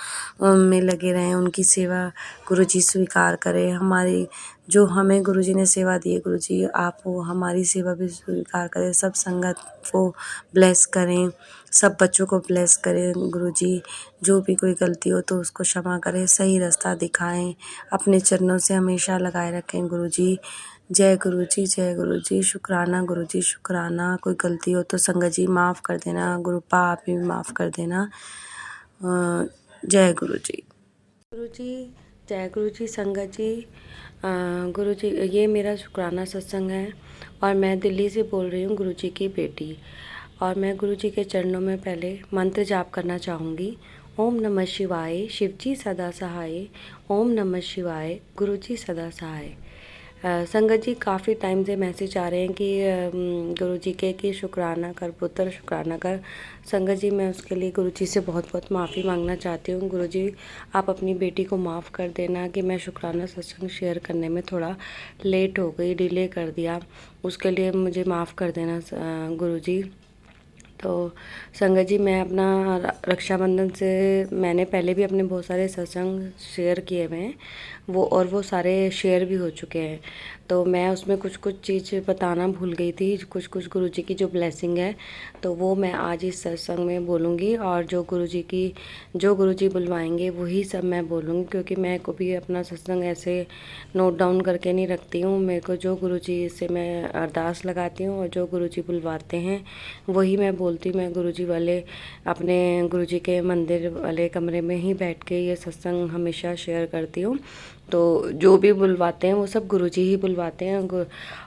में लगे रहें। उनकी सेवा गुरुजी स्वीकार करें। हमारी जो हमें गुरुजी ने सेवा दी है, गुरुजी आप वो हमारी सेवा भी स्वीकार करें। सब संगत को ब्लेस करें, सब बच्चों को ब्लेस करें गुरुजी। जो भी कोई गलती हो तो उसको क्षमा करें, सही रास्ता दिखाएं, अपने चरणों से हमेशा लगाए रखें गुरुजी। जय गुरुजी, जय गुरुजी। शुक्राना गुरुजी, शुक्राना। कोई गलती हो तो संगत जी माफ़ कर देना, गुरुपा आप भी माफ़ कर देना। जय गुरुजी। गुरुजी, जय गुरुजी। संगत जी गुरुजी ये मेरा शुक्राना सत्संग है, और मैं दिल्ली से बोल रही हूँ, गुरुजी की बेटी। और मैं गुरुजी के चरणों में पहले मंत्र जाप करना चाहूँगी। ओम नमः शिवाय, शिवजी सदा सहाय। ओम नमः शिवाय, गुरुजी सदा सहाय। संगत जी काफ़ी टाइम से मैसेज आ रहे हैं कि गुरुजी के कि शुक्राना कर पुत्र, शुक्राना कर। संगत जी मैं उसके लिए गुरुजी से बहुत माफ़ी मांगना चाहती हूँ। गुरुजी आप अपनी बेटी को माफ़ कर देना कि मैं शुक्राना सत्संग शेयर करने में थोड़ा लेट हो गई, डिले कर दिया, उसके लिए मुझे माफ़ कर देना गुरुजी। तो संगत जी मैं अपना रक्षाबंधन से मैंने पहले भी अपने बहुत सारे सत्संग शेयर किए हुए हैं, वो सारे शेयर भी हो चुके हैं। तो मैं उसमें कुछ चीज़ बताना भूल गई थी, कुछ गुरुजी की जो ब्लेसिंग है, तो वो मैं आज इस सत्संग में बोलूँगी। और जो गुरुजी बुलवाएंगे वही सब मैं बोलूँगी, क्योंकि मैं को भी अपना सत्संग ऐसे नोट डाउन करके नहीं रखती हूँ। मेरे को जो गुरुजी से मैं अरदास लगाती हूँ और जो गुरुजी बुलवाते हैं वही मैं बोलती हूँ। मैं गुरुजी वाले अपने गुरुजी के मंदिर वाले कमरे में ही बैठ के ये सत्संग हमेशा शेयर करती हूँ। तो जो भी बुलवाते हैं वो सब गुरुजी ही बुलवाते हैं।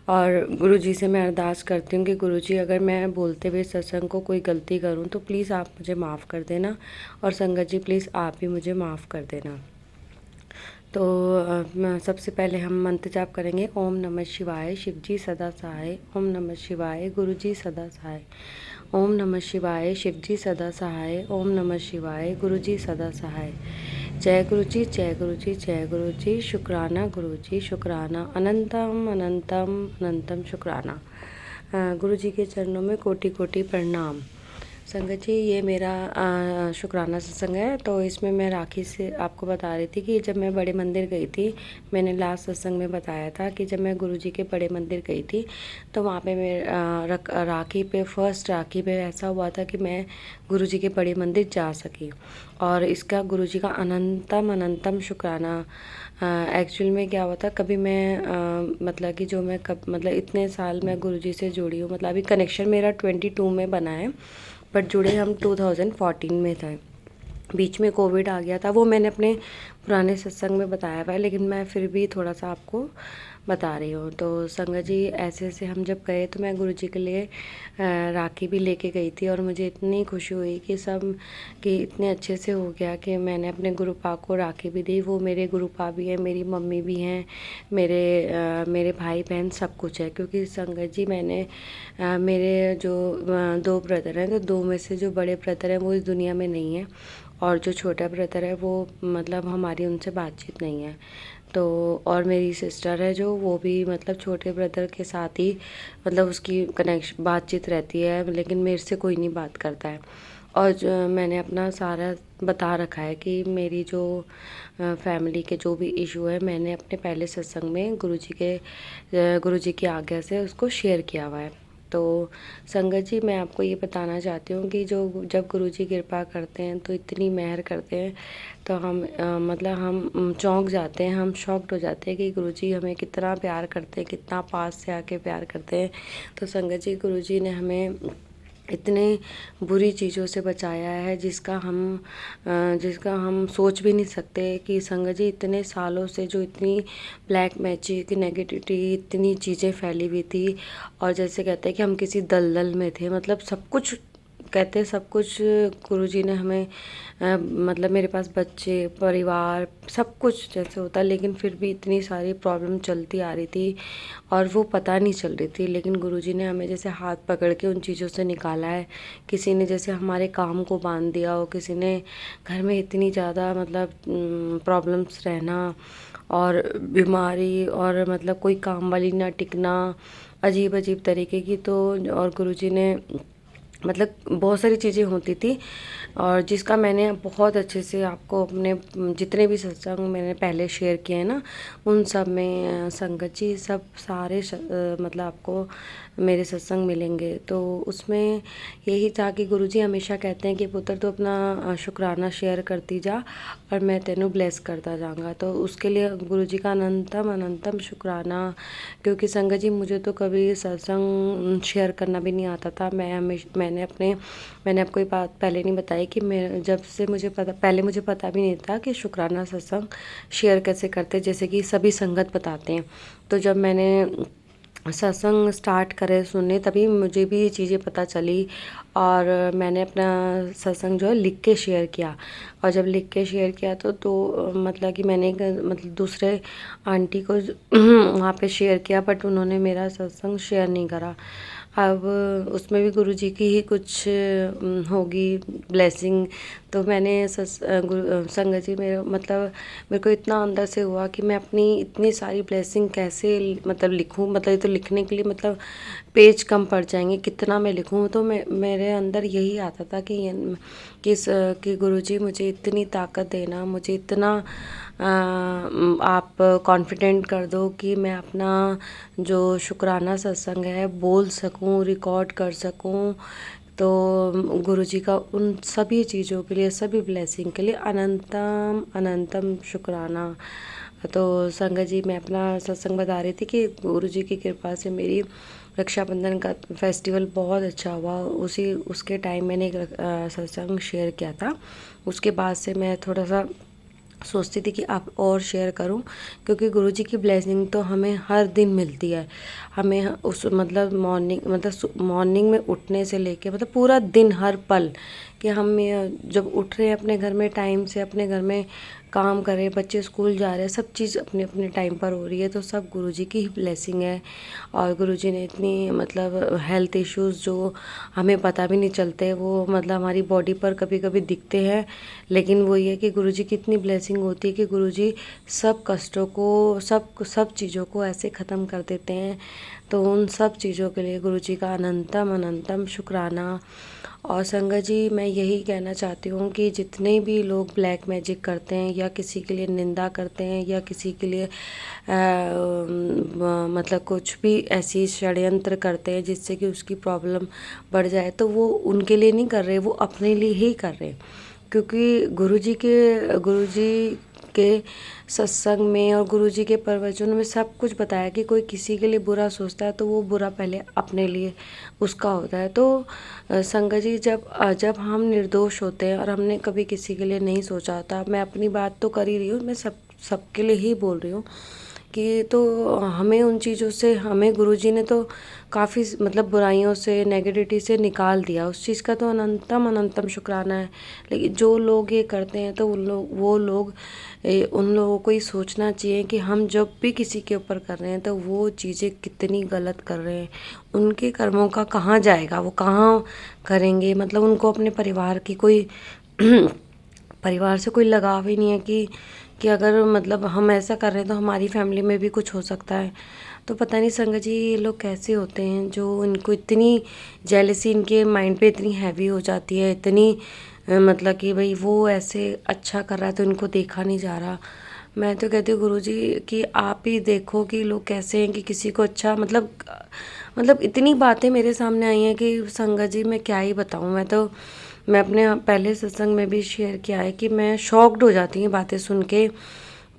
और गुरुजी से मैं अरदास करती हूँ कि गुरुजी अगर मैं बोलते हुए सत्संग को कोई गलती करूँ तो प्लीज़ आप मुझे माफ़ कर देना, और संगत जी प्लीज़ आप भी मुझे माफ़ कर देना। तो सबसे पहले हम मंत्र जाप करेंगे। ओम नमः शिवाय, शिवजी सदा सहाय। ओम नमः शिवाय, गुरुजी सदा सहाय। ओम नमः शिवाय, शिवजी सदा सहाय। ओम नमः शिवाय, गुरुजी सदा सहाय। जय गुरुजी, जय गुरुजी, जय गुरुजी। शुक्राना गुरुजी, शुक्राना। अनंतम शुक्राना। गुरुजी के चरणों में कोटि प्रणाम। संगत जी, ये मेरा शुक्राना सत्संग है। तो इसमें मैं राखी से आपको बता रही थी कि जब मैं बड़े मंदिर गई थी, मैंने लास्ट सत्संग में बताया था कि जब मैं गुरुजी के बड़े मंदिर गई थी तो वहाँ पे मैं राखी पे फर्स्ट राखी पे ऐसा हुआ था कि मैं गुरुजी के बड़े मंदिर जा सकी। और इसका गुरुजी का अनंतम अनंतम शुक्राना। एक्चुअल में क्या हुआ था, कभी मैं मतलब कि जो मैं कब मतलब इतने साल मैं गुरुजी से जुड़ी हूँ, मतलब अभी कनेक्शन मेरा 22 में बना है, बट जुड़े हम 2014 में थे। बीच में कोविड आ गया था, वो मैंने अपने पुराने सत्संग में बताया हुआ है, लेकिन मैं फिर भी थोड़ा सा आपको बता रही हूँ। तो संगत जी, ऐसे ऐसे हम जब गए तो मैं गुरुजी के लिए राखी भी लेके गई थी, और मुझे इतनी खुशी हुई कि सब कि इतने अच्छे से हो गया कि मैंने अपने गुरुपा को राखी भी दी। वो मेरे गुरुपा भी हैं, मेरी मम्मी भी हैं, मेरे भाई बहन सब कुछ है। क्योंकि संगत जी, मैंने मेरे जो 2 ब्रदर हैं, तो 2 में से जो बड़े ब्रदर हैं वो इस दुनिया में नहीं है, और जो छोटा ब्रदर है वो मतलब हमारी उनसे बातचीत नहीं है। तो और मेरी सिस्टर है जो, वो भी मतलब छोटे ब्रदर के साथ ही मतलब उसकी कनेक्शन बातचीत रहती है, लेकिन मेरे से कोई नहीं बात करता है। और जो मैंने अपना सारा बता रखा है कि मेरी जो फैमिली के जो भी इशू है, मैंने अपने पहले सत्संग में गुरुजी की आज्ञा से उसको शेयर किया हुआ है। तो संगत जी, मैं आपको ये बताना चाहती हूँ कि जो जब गुरुजी कृपा करते हैं तो इतनी मेहर करते हैं, तो हम मतलब हम चौंक जाते हैं, हम शॉक्ड हो जाते हैं कि गुरुजी हमें कितना प्यार करते हैं, कितना पास से आके प्यार करते हैं। तो संगत जी, गुरुजी ने हमें इतने बुरी चीज़ों से बचाया है जिसका हम सोच भी नहीं सकते कि संगत जी, इतने सालों से जो इतनी ब्लैक मैजिक नेगेटिविटी इतनी चीज़ें फैली हुई थी, और जैसे कहते हैं कि हम किसी दलदल में थे, मतलब सब कुछ कहते हैं, सब कुछ गुरुजी ने हमें मतलब मेरे पास बच्चे परिवार सब कुछ जैसे होता, लेकिन फिर भी इतनी सारी प्रॉब्लम चलती आ रही थी और वो पता नहीं चल रही थी। लेकिन गुरुजी ने हमें जैसे हाथ पकड़ के उन चीज़ों से निकाला है। किसी ने जैसे हमारे काम को बांध दिया हो, किसी ने घर में इतनी ज़्यादा मतलब प्रॉब्लम्स रहना और बीमारी, और मतलब कोई काम वाली ना टिकना, अजीब अजीब तरीके की। तो और गुरुजी ने मतलब बहुत सारी चीज़ें होती थी, और जिसका मैंने बहुत अच्छे से आपको अपने जितने भी सत्संग मैंने पहले शेयर किए हैं ना, उन सब में संगत जी सब सारे मतलब आपको मेरे सत्संग मिलेंगे। तो उसमें यही था कि गुरुजी हमेशा कहते हैं कि पुत्र तो अपना शुक्राना शेयर करती जा, और मैं तेनू ब्लेस करता जाऊँगा। तो उसके लिए गुरुजी का अनंतम अनंतम शुक्राना। क्योंकि संगत जी, मुझे तो कभी सत्संग शेयर करना भी नहीं आता था। मैंने आपको ये बात पहले नहीं बताई कि मैं जब से मुझे पता भी नहीं था कि शुक्राना सत्संग शेयर कैसे करते, जैसे कि सभी संगत बताते हैं। तो जब मैंने सत्संग स्टार्ट करे सुनने, तभी मुझे भी ये चीज़ें पता चली, और मैंने अपना सत्संग जो है लिख के शेयर किया। और जब लिख के शेयर किया तो मतलब कि मैंने मतलब दूसरे आंटी को वहाँ पे शेयर किया, बट उन्होंने मेरा सत्संग शेयर नहीं करा। अब उसमें भी गुरुजी की ही कुछ होगी ब्लेसिंग। तो मैंने संगत जी, मेरे को इतना अंदर से हुआ कि मैं अपनी इतनी सारी ब्लेसिंग कैसे मतलब लिखूं, मतलब ये तो लिखने के लिए मतलब पेज कम पड़ जाएंगे, कितना मैं लिखूं। तो मेरे अंदर यही आता था कि कि गुरुजी मुझे इतनी ताकत देना, मुझे इतना आप कॉन्फिडेंट कर दो कि मैं अपना जो शुक्राना सत्संग है बोल सकूं, रिकॉर्ड कर सकूं। तो गुरुजी का उन सभी चीज़ों के लिए, सभी ब्लेसिंग के लिए अनंतम अनंतम शुक्राना। तो संगत जी, मैं अपना सत्संग बता रही थी कि गुरुजी की कृपा से मेरी रक्षाबंधन का फेस्टिवल बहुत अच्छा हुआ। उसके टाइम मैंने एक सत्संग शेयर किया था। उसके बाद से मैं थोड़ा सा सोचती थी कि आप और शेयर करूं, क्योंकि गुरुजी की ब्लेसिंग तो हमें हर दिन मिलती है। हमें उस मतलब मॉर्निंग में उठने से लेके मतलब पूरा दिन, हर पल, कि हम जब उठ रहे हैं अपने घर में टाइम से, अपने घर में काम कर रहे हैं, बच्चे स्कूल जा रहे हैं, सब चीज़ अपने अपने टाइम पर हो रही है, तो सब गुरुजी की ही ब्लेसिंग है। और गुरुजी ने इतनी मतलब हेल्थ इश्यूज़ जो हमें पता भी नहीं चलते, वो मतलब हमारी बॉडी पर कभी कभी दिखते हैं, लेकिन वो ये कि गुरुजी की इतनी ब्लेसिंग होती है कि गुरुजी सब कष्टों को, सब चीज़ों को ऐसे ख़त्म कर देते हैं। तो उन सब चीज़ों के लिए गुरुजी का अनंतम अनंतम शुक्राना। और संगत जी, मैं यही कहना चाहती हूँ कि जितने भी लोग ब्लैक मैजिक करते हैं या किसी के लिए निंदा करते हैं या किसी के लिए मतलब कुछ भी ऐसी षड्यंत्र करते हैं जिससे कि उसकी प्रॉब्लम बढ़ जाए, तो वो उनके लिए नहीं कर रहे, वो अपने लिए ही कर रहे हैं। क्योंकि गुरुजी के सत्संग में और गुरुजी के प्रवचनों में सब कुछ बताया कि कोई किसी के लिए बुरा सोचता है तो वो बुरा पहले अपने लिए उसका होता है। तो संगत जी, जब हम निर्दोष होते हैं और हमने कभी किसी के लिए नहीं सोचा होता, मैं अपनी बात तो कर ही रही हूँ, मैं सबके लिए ही बोल रही हूँ कि तो हमें उन चीज़ों से, हमें गुरुजी ने तो काफ़ी मतलब बुराइयों से, नेगेटिविटी से निकाल दिया, उस चीज़ का तो अनंतम अनंतम शुक्राना है। लेकिन जो लोग ये करते हैं तो उन लोगों को ये सोचना चाहिए कि हम जब भी किसी के ऊपर कर रहे हैं तो वो चीज़ें कितनी गलत कर रहे हैं, उनके कर्मों का कहाँ जाएगा, वो कहाँ करेंगे। मतलब उनको अपने परिवार की कोई परिवार से कोई लगाव ही नहीं है कि अगर मतलब हम ऐसा कर रहे हैं तो हमारी फैमिली में भी कुछ हो सकता है। तो पता नहीं संगत जी, ये लोग कैसे होते हैं जो इनको इतनी जेलसी इनके माइंड पे इतनी हैवी हो जाती है, इतनी मतलब कि भाई वो ऐसे अच्छा कर रहा है तो इनको देखा नहीं जा रहा। मैं तो कहती हूँ गुरुजी कि आप ही देखो कि लोग कैसे हैं कि किसी को अच्छा मतलब इतनी बातें मेरे सामने आई हैं कि संगत जी मैं क्या ही बताऊँ। मैं अपने पहले सत्संग में भी शेयर किया है कि मैं शॉक्ड हो जाती हूँ बातें सुन के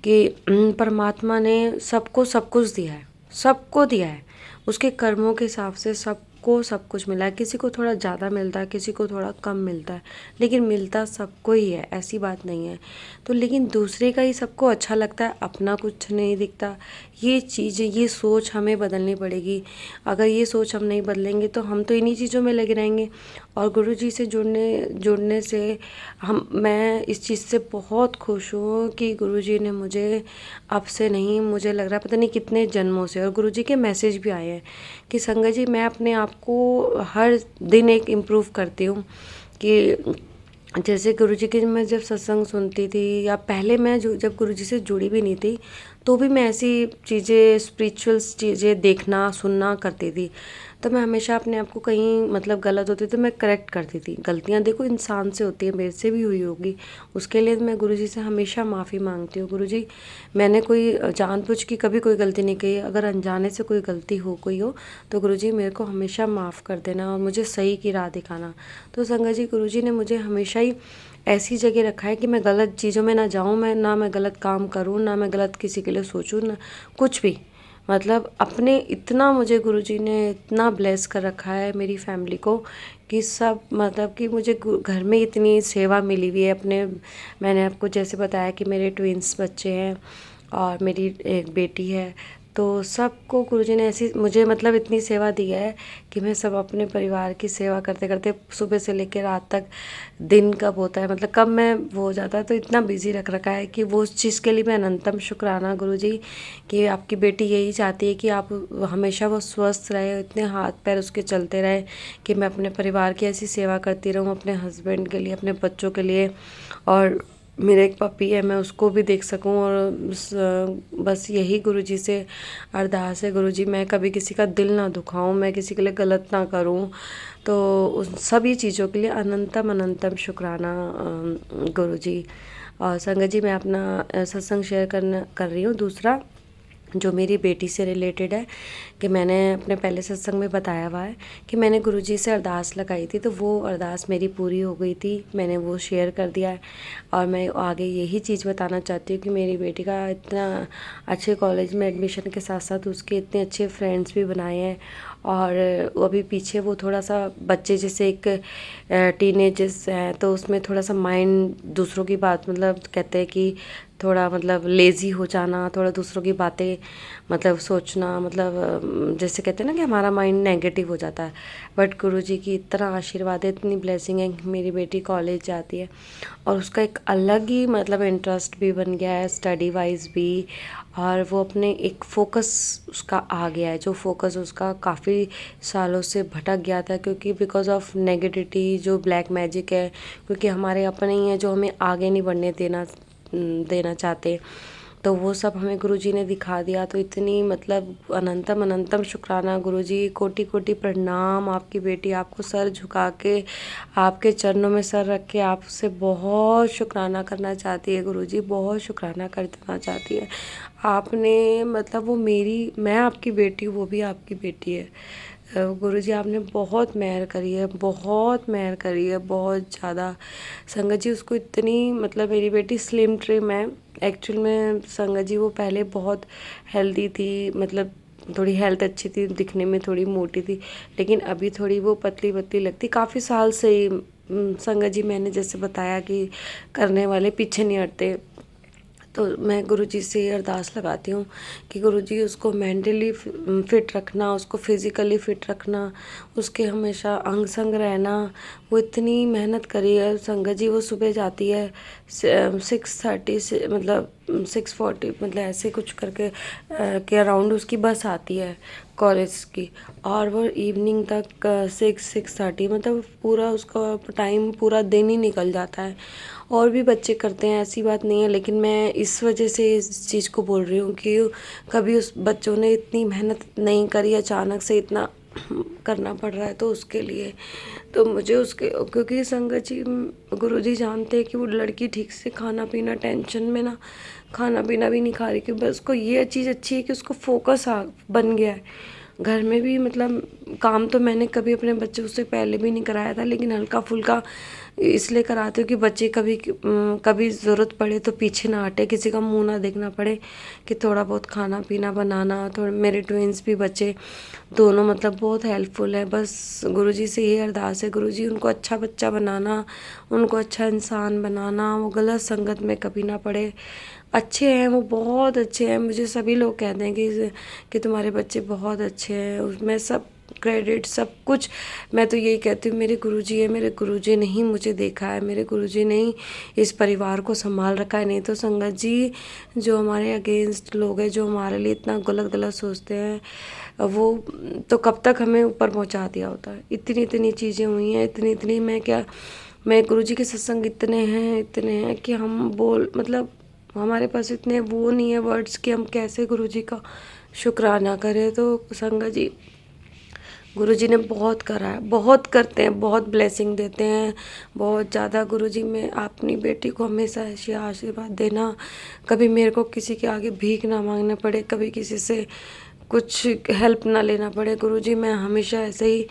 कि परमात्मा ने सबको सब कुछ दिया है, सबको दिया है, उसके कर्मों के हिसाब से सबको सब कुछ मिला है। किसी को थोड़ा ज़्यादा मिलता है, किसी को थोड़ा कम मिलता है, लेकिन मिलता सबको ही है, ऐसी बात नहीं है। तो लेकिन दूसरे का ही सबको अच्छा लगता है, अपना कुछ नहीं दिखता। ये चीज़, ये सोच हमें बदलनी पड़ेगी। अगर ये सोच हम नहीं बदलेंगे तो हम तो इन्हीं चीज़ों में लगे रहेंगे। और गुरुजी से जुड़ने से मैं इस चीज़ से बहुत खुश हूँ कि गुरुजी ने मुझे अब से नहीं, मुझे लग रहा है पता नहीं कितने जन्मों से, और गुरुजी के मैसेज भी आए हैं कि संगत जी मैं अपने आप को हर दिन एक इम्प्रूव करती हूँ। कि जैसे गुरुजी की मैं जब सत्संग सुनती थी या पहले मैं जब गुरुजी से जुड़ी भी नहीं थी तो भी मैं ऐसी चीज़ें, स्पिरिचुअल्स चीज़ें देखना सुनना करती थी। तो मैं हमेशा अपने आप को कहीं मतलब गलत होती तो मैं करेक्ट करती थी। गलतियाँ देखो इंसान से होती है, मेरे से भी हुई होगी, उसके लिए मैं गुरुजी से हमेशा माफ़ी मांगती हूँ। गुरुजी, मैंने कोई जानबूझ के कभी कोई गलती नहीं की, अगर अनजाने से कोई गलती हो कोई हो तो गुरुजी मेरे को हमेशा माफ़ कर देना और मुझे सही की राह दिखाना। तो संगत जी, गुरुजी ने मुझे हमेशा ही ऐसी जगह रखा है कि मैं गलत चीज़ों में ना जाऊँ, मैं गलत काम करूँ, ना मैं गलत किसी के लिए सोचूँ, ना कुछ भी। मतलब अपने इतना मुझे गुरुजी ने इतना ब्लेस कर रखा है मेरी फैमिली को कि सब मतलब कि मुझे घर में इतनी सेवा मिली हुई है अपने। मैंने आपको जैसे बताया कि मेरे ट्विंस बच्चे हैं और मेरी एक बेटी है, तो सबको गुरुजी ने ऐसी मुझे मतलब इतनी सेवा दी है कि मैं सब अपने परिवार की सेवा करते करते सुबह से लेकर रात तक, दिन कब होता है मतलब कब मैं वो हो जाता है तो इतना बिजी रख रखा है कि वो उस चीज़ के लिए मैं अनंतम शुक्राना गुरुजी कि आपकी बेटी यही चाहती है कि आप हमेशा वो स्वस्थ रहे, इतने हाथ पैर उसके चलते रहे कि मैं अपने परिवार की ऐसी सेवा करती रहूँ, अपने हस्बैंड के लिए, अपने बच्चों के लिए, और मेरा एक पपी है मैं उसको भी देख सकूं। और बस यही गुरुजी से अरदास है, गुरुजी मैं कभी किसी का दिल ना दुखाऊं, मैं किसी के लिए गलत ना करूं। तो उन सभी चीज़ों के लिए अनंतम अनंतम शुक्राना गुरुजी। और संगत जी, मैं अपना सत्संग शेयर कर रही हूँ दूसरा, जो मेरी बेटी से रिलेटेड है। कि मैंने अपने पहले सत्संग में बताया हुआ है कि मैंने गुरुजी से अरदास लगाई थी, तो वो अरदास मेरी पूरी हो गई थी, मैंने वो शेयर कर दिया है। और मैं आगे यही चीज़ बताना चाहती हूँ कि मेरी बेटी का इतना अच्छे कॉलेज में एडमिशन के साथ साथ उसके इतने अच्छे फ्रेंड्स भी बनाए हैं। और अभी पीछे वो थोड़ा सा बच्चे जैसे एक टीनेजर्स है तो उसमें थोड़ा सा माइंड दूसरों की बात मतलब कहते हैं कि थोड़ा मतलब लेज़ी हो जाना, थोड़ा दूसरों की बातें मतलब सोचना, मतलब जैसे कहते हैं ना कि हमारा माइंड नेगेटिव हो जाता है। बट गुरुजी की इतना आशीर्वाद है, इतनी ब्लेसिंग है कि मेरी बेटी कॉलेज जाती है और उसका एक अलग ही मतलब इंटरेस्ट भी बन गया है स्टडी वाइज भी। और वो अपने एक फोकस उसका आ गया है, जो फोकस उसका काफ़ी सालों से भटक गया था, क्योंकि बिकॉज ऑफ नेगेटिविटी जो ब्लैक मैजिक है, क्योंकि हमारे अपने ही हैं जो हमें आगे नहीं बढ़ने देना चाहते। तो वो सब हमें गुरुजी ने दिखा दिया। तो इतनी मतलब अनंतम अनंतम शुक्राना गुरुजी, कोटि कोटि प्रणाम। आपकी बेटी आपको सर झुका के आपके चरणों में सर रख के आपसे बहुत शुक्राना करना चाहती है गुरुजी, बहुत शुक्राना करना चाहती है। आपने मतलब वो मेरी, मैं आपकी बेटी हूँ, वो भी आपकी बेटी है। गुरुजी आपने बहुत मेहर करी है, बहुत मेहर करी है, बहुत ज़्यादा। संगत जी उसको इतनी मतलब मेरी बेटी स्लिम ट्रिम है एक्चुअल में। संगत जी वो पहले बहुत हेल्दी थी, मतलब थोड़ी हेल्थ अच्छी थी, दिखने में थोड़ी मोटी थी, लेकिन अभी थोड़ी वो पतली पतली लगती। काफ़ी साल से ही संगत जी मैंने जैसे बताया कि करने वाले पीछे नहीं हटते। तो मैं गुरुजी से अरदास लगाती हूँ कि गुरुजी उसको मेंटली फिट रखना, उसको फिज़िकली फिट रखना, उसके हमेशा अंग संग रहना। वो इतनी मेहनत करी है संगत जी। वो सुबह जाती है 6:30 से मतलब 6:40 मतलब ऐसे कुछ करके के अराउंड उसकी बस आती है कॉलेज की, और वो इवनिंग तक 6:30 मतलब पूरा उसका टाइम पूरा दिन ही निकल जाता है। और भी बच्चे करते हैं, ऐसी बात नहीं है, लेकिन मैं इस वजह से इस चीज़ को बोल रही हूँ कि कभी उस बच्चों ने इतनी मेहनत नहीं करी, अचानक से इतना करना पड़ रहा है तो उसके लिए तो मुझे उसके, क्योंकि संगत जी गुरुजी जानते हैं कि वो लड़की ठीक से खाना पीना टेंशन में ना खाना पीना भी नहीं खा रही, कि बस उसको ये चीज़ अच्छी है कि उसको फोकस बन गया है। घर में भी मतलब काम तो मैंने कभी अपने बच्चों से पहले भी नहीं कराया था, लेकिन हल्का फुल्का इसलिए कराती हूँ कि बच्चे कभी कभी ज़रूरत पड़े तो पीछे ना हटे, किसी का मुंह ना देखना पड़े, कि थोड़ा बहुत खाना पीना बनाना। थोड़े मेरे ट्विंस भी बच्चे दोनों मतलब बहुत हेल्पफुल है। बस गुरुजी से ये अरदास है, गुरुजी उनको अच्छा बच्चा बनाना, उनको अच्छा इंसान बनाना, वो गलत संगत में कभी ना पड़े। अच्छे हैं वो, बहुत अच्छे हैं। मुझे सभी लोग कहते हैं कि तुम्हारे बच्चे बहुत अच्छे हैं। उसमें सब क्रेडिट सब कुछ मैं तो यही कहती हूँ, मेरे गुरुजी है। मेरे गुरुजी ने ही मुझे देखा है, मेरे गुरुजी ने ही इस परिवार को संभाल रखा है। नहीं तो संगत जी जो हमारे अगेंस्ट लोग हैं, जो हमारे लिए इतना गलत गलत सोचते हैं, वो तो कब तक हमें ऊपर पहुंचा दिया होता है। इतनी इतनी चीज़ें हुई हैं, इतनी इतनी, मैं क्या, मैं गुरुजी के सत्संग इतने हैं कि हम बोल मतलब हमारे पास इतने वो नहीं है वर्ड्स कि हम कैसे गुरुजी का शुक्राना करें। तो संगत जी गुरुजी ने बहुत करा है, बहुत करते हैं, बहुत ब्लेसिंग देते हैं, बहुत ज़्यादा। गुरुजी में अपनी बेटी को हमेशा ऐसे आशीर्वाद देना, कभी मेरे को किसी के आगे भीख ना मांगना पड़े, कभी किसी से कुछ हेल्प ना लेना पड़े। गुरुजी मैं हमेशा ऐसे ही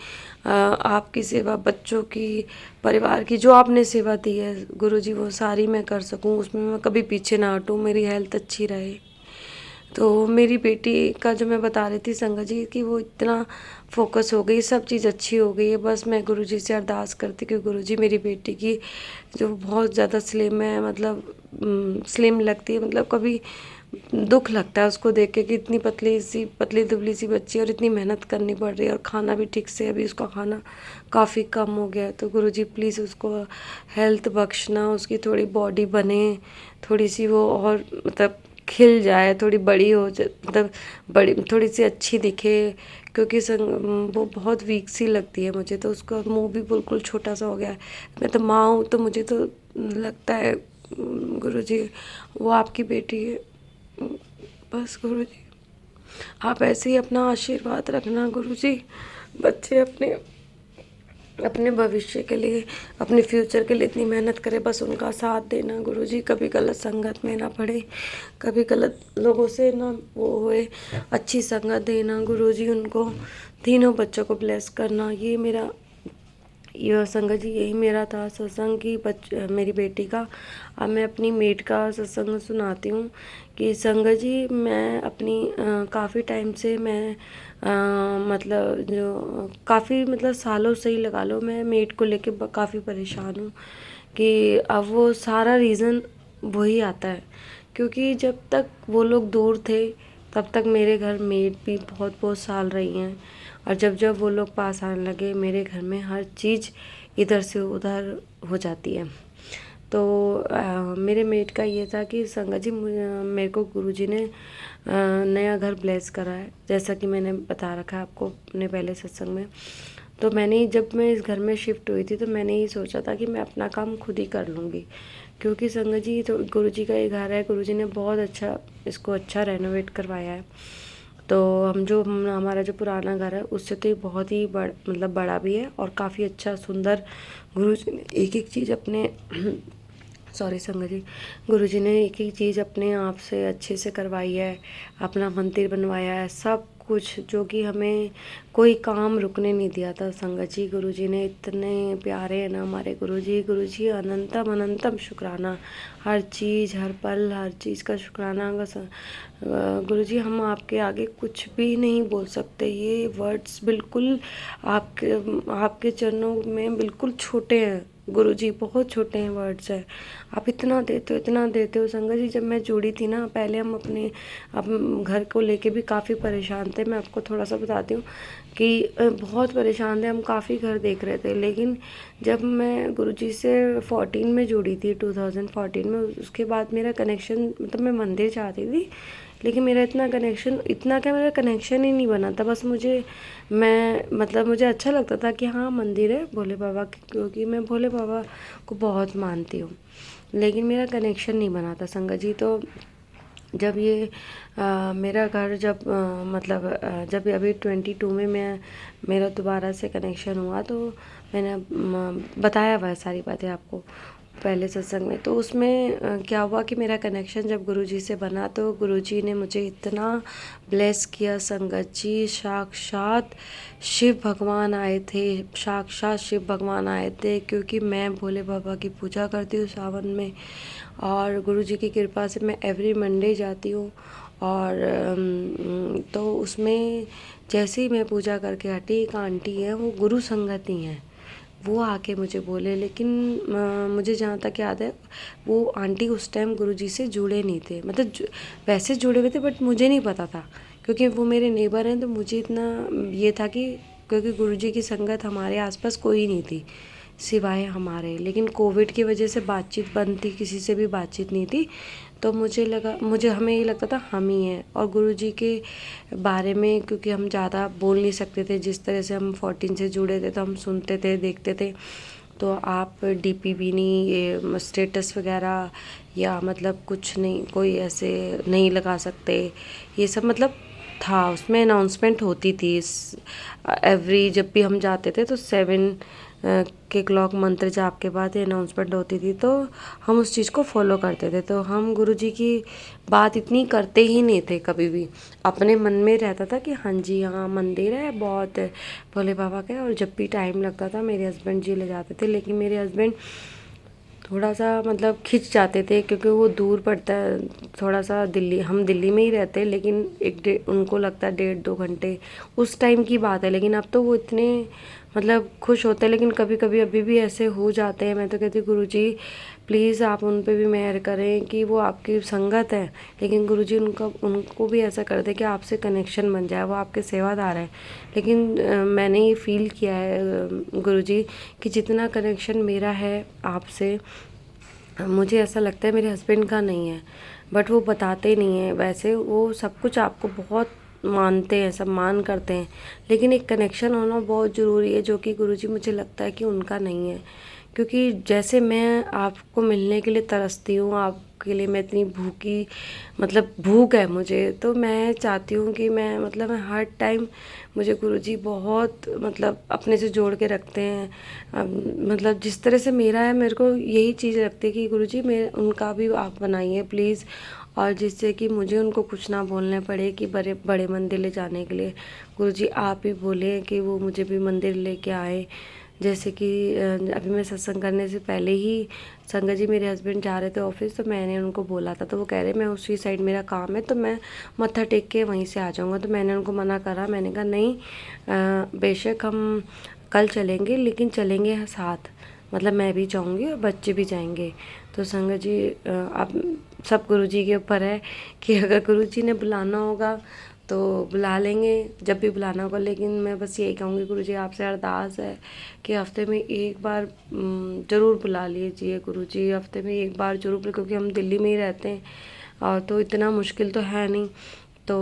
आपकी सेवा, बच्चों की, परिवार की जो आपने सेवा दी है गुरुजी, वो सारी मैं कर सकूं, उसमें मैं कभी पीछे ना हटूं, मेरी हेल्थ अच्छी रहे। तो मेरी बेटी का जो मैं बता रही थी संगत जी कि वो इतना फोकस हो गई, सब चीज़ अच्छी हो गई है। बस मैं गुरुजी से अरदास करती कि गुरुजी मेरी बेटी की जो बहुत ज़्यादा स्लिम है, मतलब स्लिम लगती है, मतलब कभी दुख लगता है उसको देख के कि इतनी पतली दुबली सी बच्ची है और इतनी मेहनत करनी पड़ रही है, और खाना भी ठीक से, अभी उसका खाना काफ़ी कम हो गया है। तो गुरुजी प्लीज़ उसको हेल्थ बख्शना, उसकी थोड़ी बॉडी बने, थोड़ी सी वो और मतलब खिल जाए, थोड़ी बड़ी हो जाए, मतलब बड़ी थोड़ी सी अच्छी दिखे, क्योंकि वो बहुत वीक सी लगती है मुझे। तो उसका मुंह भी बिल्कुल छोटा सा हो गया है। मैं तो माँ हूँ तो मुझे तो लगता है गुरुजी वो आपकी बेटी है। बस गुरुजी आप ऐसे ही अपना आशीर्वाद रखना गुरुजी, बच्चे अपने अपने भविष्य के लिए, अपने फ्यूचर के लिए इतनी मेहनत करे, बस उनका साथ देना गुरुजी। कभी गलत संगत में ना पड़े, कभी गलत लोगों से ना वो हुए, अच्छी संगत देना गुरुजी उनको। तीनों बच्चों को ब्लेस करना, ये मेरा, यह संगत जी यही मेरा था सत्संग की मेरी बेटी का। अब मैं अपनी मेट का सत्संग सुनाती हूँ कि संगत जी मैं अपनी काफ़ी टाइम से मैं मतलब जो काफ़ी मतलब सालों से ही लगा लो, मैं मेट को लेके काफ़ी परेशान हूँ कि अब वो सारा रीज़न वही आता है, क्योंकि जब तक वो लोग दूर थे तब तक मेरे घर मेट भी बहुत बहुत साल रही हैं, और जब जब वो लोग पास आने लगे मेरे घर में हर चीज़ इधर से उधर हो जाती है। तो मेरे मेट का ये था कि संगत जी मेरे को गुरुजी ने नया घर ब्लेस करा है, जैसा कि मैंने बता रखा है आपको अपने पहले सत्संग में। तो मैंने जब मैं इस घर में शिफ्ट हुई थी तो मैंने ये सोचा था कि मैं अपना काम खुद ही कर लूँगी, क्योंकि संगत जी तो गुरु जी का ये घर है, गुरु जी ने बहुत अच्छा इसको अच्छा रेनोवेट करवाया है। तो हमारा जो पुराना घर है उससे तो ये बहुत ही मतलब बड़ा भी है और काफ़ी अच्छा सुंदर गुरु जी ने एक एक चीज़ अपने सॉरी संगत जी, गुरु जी ने एक एक चीज़ अपने आप से अच्छे से करवाई है, अपना मंदिर बनवाया है, सब कुछ जो कि हमें कोई काम रुकने नहीं दिया था संगत जी। गुरु जी ने इतने प्यारे हैं ना हमारे गुरु जी अनंतम अनंतम शुक्राना, हर चीज़ हर पल हर चीज़ का शुक्राना। गुरु जी हम आपके आगे कुछ भी नहीं बोल सकते, ये वर्ड्स बिल्कुल आपके आपके चरणों में बिल्कुल छोटे हैं गुरु जी, बहुत छोटे हैं वर्ड्स है। आप इतना देते हो संगत जी। जब मैं जुड़ी थी ना, पहले हम अपने घर को लेके भी काफ़ी परेशान थे। मैं आपको थोड़ा सा बताती हूँ कि बहुत परेशान थे हम, काफ़ी घर देख रहे थे। लेकिन जब मैं गुरुजी से 14 में जुड़ी थी, 2014 में, उसके बाद मेरा कनेक्शन, मतलब मैं मंदिर चाहती थी लेकिन मेरा मेरा कनेक्शन ही नहीं बना था। बस मुझे अच्छा लगता था कि हाँ मंदिर है भोले बाबा की, क्योंकि मैं भोले बाबा को बहुत मानती हूँ, लेकिन मेरा कनेक्शन नहीं बना था संगत जी। तो जब ये मेरा घर जब अभी 22 में मेरा दोबारा से कनेक्शन हुआ, तो मैंने बताया हुआ है सारी बातें आपको पहले सत्संग में। तो उसमें क्या हुआ कि मेरा कनेक्शन जब गुरुजी से बना तो गुरुजी ने मुझे इतना ब्लेस किया संगत जी। साक्षात शिव भगवान आए थे, साक्षात शिव भगवान आए थे, क्योंकि मैं भोले बाबा की पूजा करती हूँ सावन में, और गुरुजी की कृपा से मैं एवरी मंडे जाती हूँ। और तो उसमें जैसे ही मैं पूजा करके हटी, एक आंटी है, वो गुरु संगत ही हैं, वो आके मुझे बोले, लेकिन मुझे जहाँ तक याद है वो आंटी उस टाइम गुरुजी से जुड़े नहीं थे, मतलब वैसे जुड़े हुए थे बट मुझे नहीं पता था, क्योंकि वो मेरे नेबर हैं। तो मुझे इतना ये था कि क्योंकि गुरुजी की संगत हमारे आसपास कोई नहीं थी सिवाय हमारे, लेकिन कोविड की वजह से बातचीत बंद थी, किसी से भी बातचीत नहीं थी। तो हमें ये लगता था हम ही हैं। और गुरुजी के बारे में क्योंकि हम ज़्यादा बोल नहीं सकते थे, जिस तरह से हम 14 से जुड़े थे तो हम सुनते थे देखते थे। तो आप डीपी भी नहीं, ये स्टेटस वगैरह या मतलब कुछ नहीं, कोई ऐसे नहीं लगा सकते, ये सब मतलब था। उसमें अनाउंसमेंट होती थी एवरी, जब भी हम जाते थे तो 7 के क्लॉक मंत्र जाप के बाद ये अनाउंसमेंट होती थी, तो हम उस चीज़ को फॉलो करते थे। तो हम गुरुजी की बात इतनी करते ही नहीं थे कभी भी, अपने मन में रहता था कि हाँ जी हाँ मंदिर है बहुत भोले बाबा का। और जब भी टाइम लगता था मेरे हस्बैंड जी ले जाते थे, लेकिन मेरे हस्बैंड थोड़ा सा मतलब खिंच जाते थे क्योंकि वो दूर पड़ता है थोड़ा सा। हम दिल्ली में ही रहते हैं, लेकिन उनको लगता है 1.5-2 घंटे उस टाइम की बात है। लेकिन अब तो वो इतने मतलब खुश होते हैं, लेकिन कभी कभी अभी भी ऐसे हो जाते हैं। मैं तो कहती हूँ गुरुजी प्लीज़ आप उन पे भी मेहर करें कि वो आपकी संगत है, लेकिन गुरुजी उनको भी ऐसा कर दे कि आपसे कनेक्शन बन जाए, वो आपके सेवादार हैं। लेकिन मैंने ये फील किया है गुरुजी कि जितना कनेक्शन मेरा है आपसे, मुझे ऐसा लगता है मेरे हस्बैंड का नहीं है, बट वो बताते नहीं हैं। वैसे वो सब कुछ आपको बहुत मानते हैं, सम्मान करते हैं, लेकिन एक कनेक्शन होना बहुत ज़रूरी है, जो कि गुरुजी मुझे लगता है कि उनका नहीं है। क्योंकि जैसे मैं आपको मिलने के लिए तरसती हूँ, आपके लिए मैं इतनी भूखी, मतलब भूख है मुझे, तो मैं चाहती हूँ कि मैं हर टाइम मुझे गुरुजी बहुत मतलब अपने से जोड़ के रखते हैं। मतलब जिस तरह से मेरा है, मेरे को यही चीज़ लगती है कि गुरुजी मैं उनका भी आप बनाइए प्लीज़, और जिससे कि मुझे उनको कुछ ना बोलने पड़े कि बड़े बड़े मंदिर ले जाने के लिए गुरुजी आप ही बोले कि वो मुझे भी मंदिर लेके आए। जैसे कि अभी मैं सत्संग करने से पहले ही संगत जी मेरे हस्बैंड जा रहे थे ऑफिस, तो मैंने उनको बोला था, तो वो कह रहे मैं उसी साइड मेरा काम है तो मैं मत्था टेक के वहीं से आ जाऊँगा। तो मैंने उनको मना करा, मैंने कहा नहीं, बेशक हम कल चलेंगे लेकिन चलेंगे साथ, मतलब मैं भी जाऊँगी और बच्चे भी जाएंगे। तो संगत जी अब सब गुरुजी के ऊपर है कि अगर गुरुजी ने बुलाना होगा तो बुला लेंगे, जब भी बुलाना होगा। लेकिन मैं बस यही कहूँगी गुरुजी आपसे अरदास है कि हफ्ते में एक बार ज़रूर बुला लीजिए गुरुजी, हफ्ते में एक बार ज़रूर, क्योंकि हम दिल्ली में ही रहते हैं और तो इतना मुश्किल तो है नहीं। तो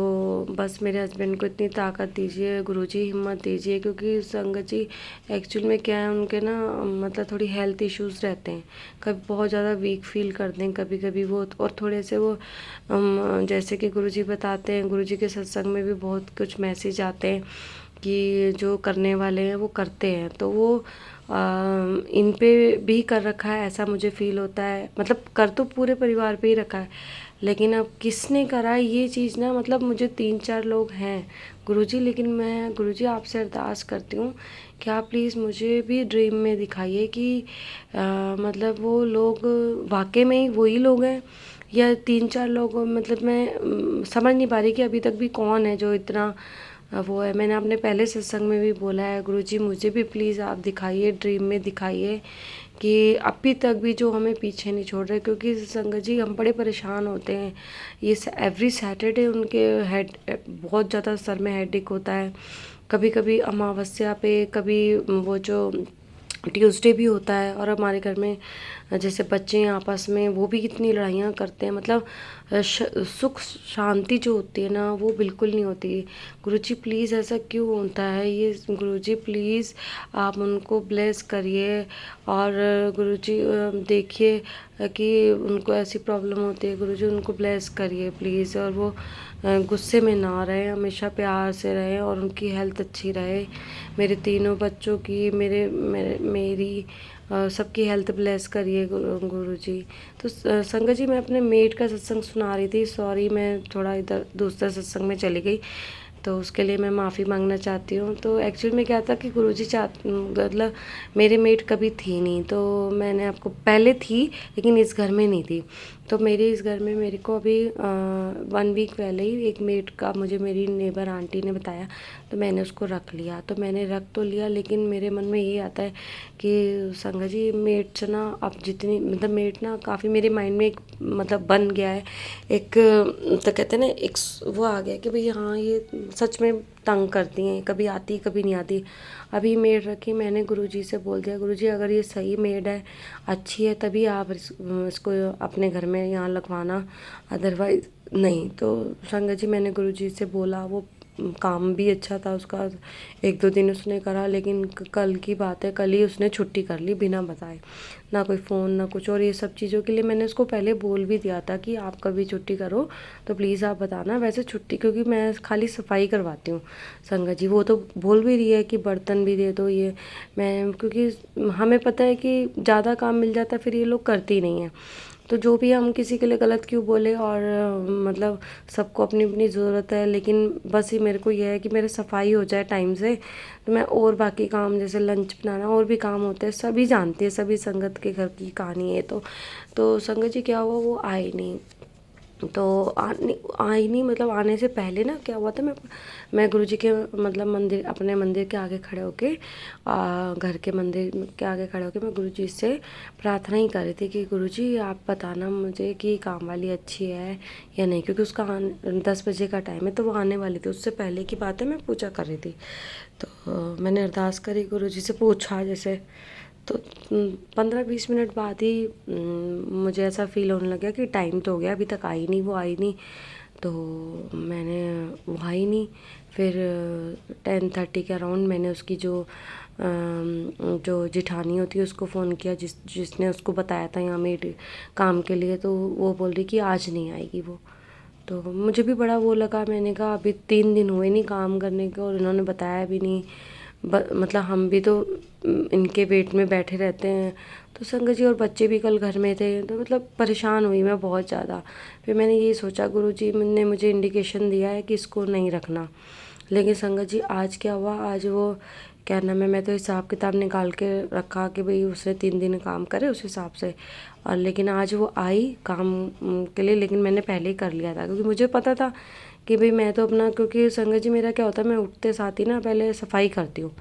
बस मेरे हस्बैंड को इतनी ताकत दीजिए गुरुजी, हिम्मत दीजिए, क्योंकि संगत जी एक्चुअल में क्या है, उनके ना मतलब थोड़ी हेल्थ इश्यूज़ रहते हैं, कभी बहुत ज़्यादा वीक फील करते हैं कभी कभी वो, और थोड़े से वो जैसे कि गुरुजी बताते हैं, गुरुजी के सत्संग में भी बहुत कुछ मैसेज आते हैं कि जो करने वाले हैं वो करते हैं, तो वो इन पे भी कर रखा है ऐसा मुझे फील होता है। मतलब कर तो पूरे परिवार पे ही रखा है, लेकिन अब किसने करा है ये चीज़ ना, मतलब मुझे 3-4 लोग हैं गुरुजी, लेकिन मैं गुरुजी आपसे अरदास करती हूँ कि आप प्लीज़ मुझे भी ड्रीम में दिखाइए कि मतलब वो लोग वाकई में ही वही लोग हैं या 3-4 लोग, मतलब मैं समझ नहीं पा रही कि अभी तक भी कौन है जो इतना वो है। मैंने अपने पहले सत्संग में भी बोला है, गुरुजी मुझे भी प्लीज़ आप दिखाइए, ड्रीम में दिखाइए कि अभी तक भी जो हमें पीछे नहीं छोड़ रहे, क्योंकि संगत जी हम बड़े परेशान होते हैं। ये एवरी सैटरडे उनके हेड बहुत ज़्यादा सर में हेडेक होता है, कभी कभी अमावस्या पे, कभी वो जो ट्यूसडे भी होता है, और हमारे घर में जैसे बच्चे हैं आपस में वो भी कितनी लड़ाइयाँ करते हैं, मतलब सुख शांति जो होती है ना वो बिल्कुल नहीं होती। गुरुजी प्लीज़ ऐसा क्यों होता है ये, गुरुजी प्लीज़ आप उनको ब्लेस करिए, और गुरुजी देखिए कि उनको ऐसी प्रॉब्लम होती है, गुरुजी उनको ब्लेस करिए प्लीज़, और वो गुस्से में ना रहे, हमेशा प्यार से रहे और उनकी हेल्थ अच्छी रहे। मेरे तीनों बच्चों की, मेरी सबकी हेल्थ ब्लेस करिए गुरुजी। तो संगत जी मैं अपने मेट का सत्संग सुना रही थी, सॉरी मैं थोड़ा इधर दूसरा सत्संग में चली गई, तो उसके लिए मैं माफ़ी मांगना चाहती हूँ। तो एक्चुअल में क्या था कि गुरुजी मतलब मेरे मेट कभी थी नहीं, तो मैंने आपको पहले थी लेकिन इस घर में नहीं थी, तो मेरे इस घर में मेरे को अभी 1 वीक पहले ही एक मेट का मुझे मेरी नेबर आंटी ने बताया, तो मैंने उसको रख लिया। तो मैंने रख तो लिया, लेकिन मेरे मन में ये आता है कि संगत जी मेट से ना अब जितनी, मतलब मेट ना काफ़ी मेरे माइंड में एक मतलब बन गया है, एक तो कहते हैं ना एक वो आ गया कि भाई हाँ ये सच में तंग करती हैं, कभी आती कभी नहीं आती। अभी मेड रखी, मैंने गुरुजी से बोल दिया, गुरुजी अगर ये सही मेड है, अच्छी है, तभी आप इसको अपने घर में यहाँ लगवाना, अदरवाइज़ नहीं। तो संगत जी मैंने गुरुजी से बोला, वो काम भी अच्छा था उसका, 1-2 दिन उसने करा, लेकिन कल की बात है, कल ही उसने छुट्टी कर ली बिना बताए, ना कोई फ़ोन ना कुछ। और ये सब चीज़ों के लिए मैंने उसको पहले बोल भी दिया था कि आप कभी छुट्टी करो तो प्लीज़ आप बताना। वैसे छुट्टी, क्योंकि मैं खाली सफाई करवाती हूँ संगत जी, वो तो बोल भी रही है कि बर्तन भी दे दो, ये मैं, क्योंकि हमें पता है कि ज़्यादा काम मिल जाता है फिर ये लोग करती नहीं है, तो जो भी हम किसी के लिए गलत क्यों बोले, और मतलब सबको अपनी अपनी ज़रूरत है, लेकिन बस ही मेरे को यह है कि मेरे सफाई हो जाए टाइम से, तो मैं और बाकी काम जैसे लंच बनाना और भी काम होते हैं, सभी जानते हैं, सभी संगत के घर की कहानी है। तो संगत जी क्या हुआ, वो आए नहीं, तो आई नहीं, मतलब आने से पहले ना क्या हुआ था, मैं गुरुजी के मतलब मंदिर, अपने मंदिर के आगे खड़े होके, घर के मंदिर के आगे खड़े होके मैं गुरुजी से प्रार्थना ही कर रही थी कि गुरुजी आप बताना मुझे कि काम वाली अच्छी है या नहीं, क्योंकि उसका 10 बजे का टाइम है, तो वो आने वाली थी, उससे पहले की बात है, मैं पूजा कर रही थी। तो मैंने अरदास करी, गुरुजी से पूछा जैसे, तो 15-20 मिनट बाद ही मुझे ऐसा फील होने लगा कि टाइम तो हो गया, अभी तक आई नहीं, वो आई नहीं, तो मैंने, वो आई नहीं। फिर 10:30 के अराउंड मैंने उसकी जो जिठानी होती है उसको फ़ोन किया, जिसने उसको बताया था यहाँ मेड काम के लिए, तो वो बोल रही कि आज नहीं आएगी वो। तो मुझे भी बड़ा वो लगा, मैंने कहा अभी 3 दिन हुए नहीं काम करने के और इन्होंने बताया भी नहीं, मतलब हम भी तो इनके वेट में बैठे रहते हैं। तो संगत जी और बच्चे भी कल घर में थे, तो मतलब परेशान हुई मैं बहुत ज़्यादा। फिर मैंने ये सोचा, गुरुजी ने मुझे इंडिकेशन दिया है कि इसको नहीं रखना, लेकिन संगत जी आज क्या हुआ, आज वो क्या नाम है, मैं तो हिसाब किताब निकाल के रखा कि भाई उसने 3 दिन काम करे उस हिसाब से, और लेकिन आज वो आई काम के लिए, लेकिन मैंने पहले ही कर लिया था, क्योंकि मुझे पता था कि भाई मैं तो अपना, क्योंकि संगत जी मेरा क्या होता है, मैं उठते साथ ही ना पहले सफाई करती हूँ,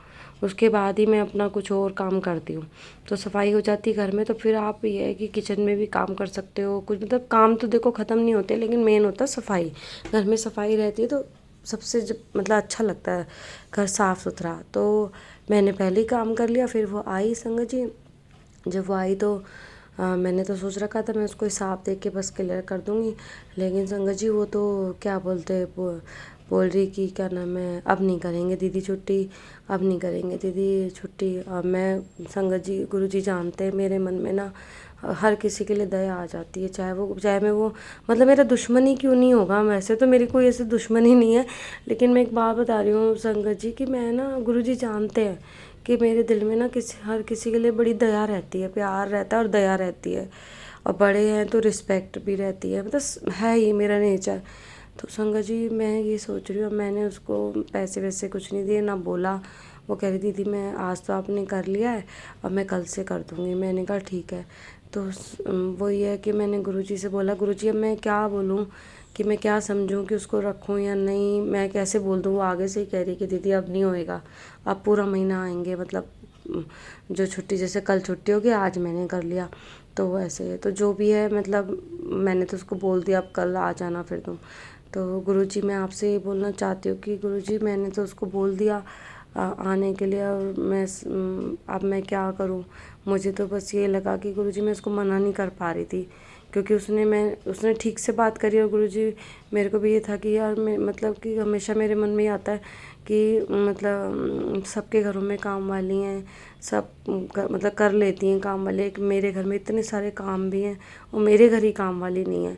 उसके बाद ही मैं अपना कुछ और काम करती हूँ, तो सफाई हो जाती है घर में, तो फिर आप ये है कि किचन में भी काम कर सकते हो कुछ, मतलब काम तो देखो ख़त्म नहीं होते, लेकिन मेन होता है सफाई, घर में सफाई रहती है तो सबसे मतलब अच्छा लगता है घर साफ़ सुथरा। तो मैंने पहले ही काम कर लिया, फिर वो आई संगत जी, जब वो आई तो मैंने तो सोच रखा था मैं उसको हिसाब दे के बस क्लियर कर दूँगी, लेकिन संगत जी वो तो क्या बोलते हैं, बोल रही कि क्या नाम है, अब नहीं करेंगे दीदी छुट्टी, अब नहीं करेंगे दीदी छुट्टी। मैं संगत जी, गुरु जी जानते हैं मेरे मन में ना हर किसी के लिए दया आ जाती है, चाहे मैं वो मतलब मेरा दुश्मन ही क्यों नहीं होगा। वैसे तो मेरी कोई ऐसे दुश्मन ही नहीं है, लेकिन मैं एक बात बता रही हूँ संगत जी कि मैं ना, गुरु जी जानते हैं कि मेरे दिल में ना हर किसी के लिए बड़ी दया रहती है, प्यार रहता है और दया रहती है, और बड़े हैं तो रिस्पेक्ट भी रहती है, मतलब है ही मेरा नेचर। तो संगत जी मैं ये सोच रही हूँ, मैंने उसको पैसे वैसे कुछ नहीं दिए ना बोला। वो कह रही दीदी मैं आज तो आपने कर लिया है, अब मैं कल से कर दूँगी। मैंने कहा ठीक है। तो वो ये है कि मैंने गुरुजी से बोला, गुरुजी अब मैं क्या बोलूँ, कि मैं क्या समझूँ कि उसको रखूँ या नहीं, मैं कैसे बोल दूँ। वो आगे से ही कह रही कि दीदी अब नहीं होएगा, अब पूरा महीना आएंगे, मतलब जो छुट्टी, जैसे कल छुट्टी होगी आज मैंने कर लिया, तो वो ऐसे है। तो जो भी है मतलब मैंने तो उसको बोल दिया अब कल आ जाना फिर तुम। तो गुरुजी मैं आपसे ये बोलना चाहती हूँ कि गुरुजी मैंने तो उसको बोल दिया आने के लिए, और अब मैं क्या करूँ। मुझे तो बस ये लगा कि गुरुजी मैं उसको मना नहीं कर पा रही थी, क्योंकि उसने ठीक से बात करी, और गुरुजी मेरे को भी ये था कि यार मैं मतलब कि हमेशा मेरे मन में ये आता है कि मतलब सबके घरों में काम वाली हैं, सब मतलब कर लेती हैं काम वाले, मेरे घर में इतने सारे काम भी हैं और मेरे घर ही काम वाली नहीं है।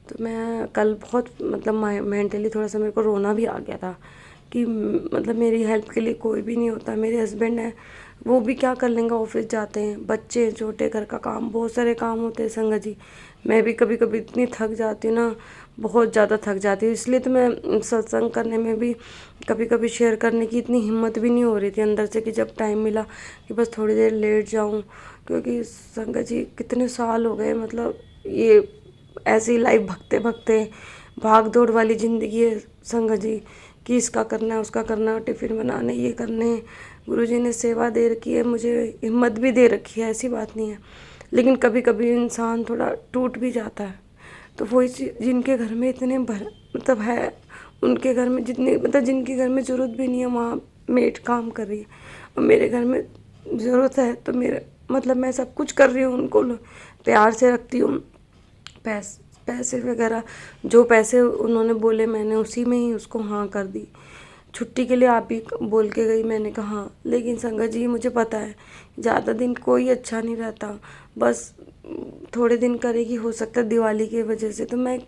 तो मैं कल बहुत मतलब मेंटली थोड़ा सा मेरे को रोना भी आ गया था कि मतलब मेरी हेल्प के लिए कोई भी नहीं होता। मेरे हस्बैंड हैं, वो भी क्या कर लेंगे, ऑफिस जाते हैं, बच्चे हैं छोटे, घर का काम, बहुत सारे काम होते हैं संगत जी। मैं भी कभी कभी इतनी थक जाती हूँ ना, बहुत ज़्यादा थक जाती हूँ। इसलिए तो मैं सत्संग करने में भी कभी कभी शेयर करने की इतनी हिम्मत भी नहीं हो रही थी अंदर से, कि जब टाइम मिला कि बस थोड़ी देर लेट जाऊँ। क्योंकि संगत जी कितने साल हो गए, मतलब ये ऐसी लाइफ भगते भगते, भाग दौड़ वाली ज़िंदगी है संगत जी, कि इसका करना है उसका करना है, टिफ़िन बनाने ये करने हैं। गुरुजी ने सेवा दे रखी है, मुझे हिम्मत भी दे रखी है, ऐसी बात नहीं है, लेकिन कभी कभी इंसान थोड़ा टूट भी जाता है। तो वही जिनके घर में इतने मतलब है, उनके घर में जितने मतलब जिनके घर में ज़रूरत भी नहीं है वहाँ मेड काम कर रही है, और मेरे घर में ज़रूरत है तो मेरे मतलब मैं सब कुछ कर रही हूँ, उनको प्यार से रखती हूँ। पैसे वगैरह जो पैसे उन्होंने बोले मैंने उसी में ही उसको हाँ कर दी। छुट्टी के लिए आप ही बोल के गई, मैंने कहा हाँ, लेकिन संगत जी मुझे पता है ज़्यादा दिन कोई अच्छा नहीं रहता, बस थोड़े दिन करेगी, हो सकता है दिवाली की वजह से। तो मैं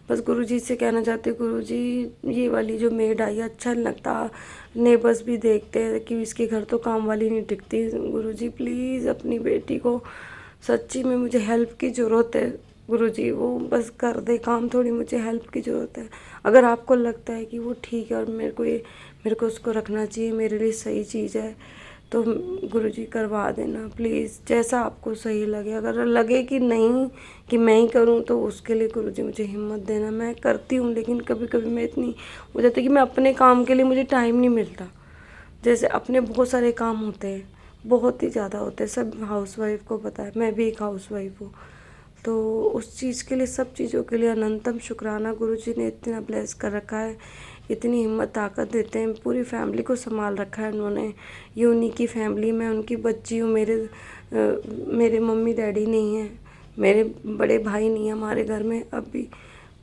बस गुरुजी से कहना चाहती हूँ, गुरुजी ये वाली जो मेड आई है अच्छा नहीं लगता, नेबर्स भी देखते हैं कि इसके घर तो काम वाली नहीं टिकती। गुरुजी प्लीज़ अपनी बेटी को, सच्ची में मुझे हेल्प की ज़रूरत है गुरुजी, वो बस कर दे काम, थोड़ी मुझे हेल्प की ज़रूरत है। अगर आपको लगता है कि वो ठीक है और मेरे को उसको रखना चाहिए, मेरे लिए सही चीज़ है, तो गुरुजी करवा देना प्लीज़, जैसा आपको सही लगे। अगर लगे कि नहीं कि मैं ही करूं, तो उसके लिए गुरुजी मुझे हिम्मत देना। मैं करती हूँ, लेकिन कभी कभी मैं इतनी हो जाती है कि मैं अपने काम के लिए मुझे टाइम नहीं मिलता। जैसे अपने बहुत सारे काम होते हैं, बहुत ही ज़्यादा होते हैं, सब हाउसवाइफ को पता है, मैं भी एक हाउसवाइफ हूँ। तो उस चीज़ के लिए, सब चीज़ों के लिए अनंतम शुक्राना, गुरुजी ने इतना ब्लेस कर रखा है, इतनी हिम्मत ताकत देते हैं, पूरी फैमिली को संभाल रखा है उन्होंने। ये उन्हीं की फैमिली, मैं उनकी बच्ची हूँ। मेरे मम्मी डैडी नहीं हैं, मेरे बड़े भाई नहीं है हमारे घर में अभी।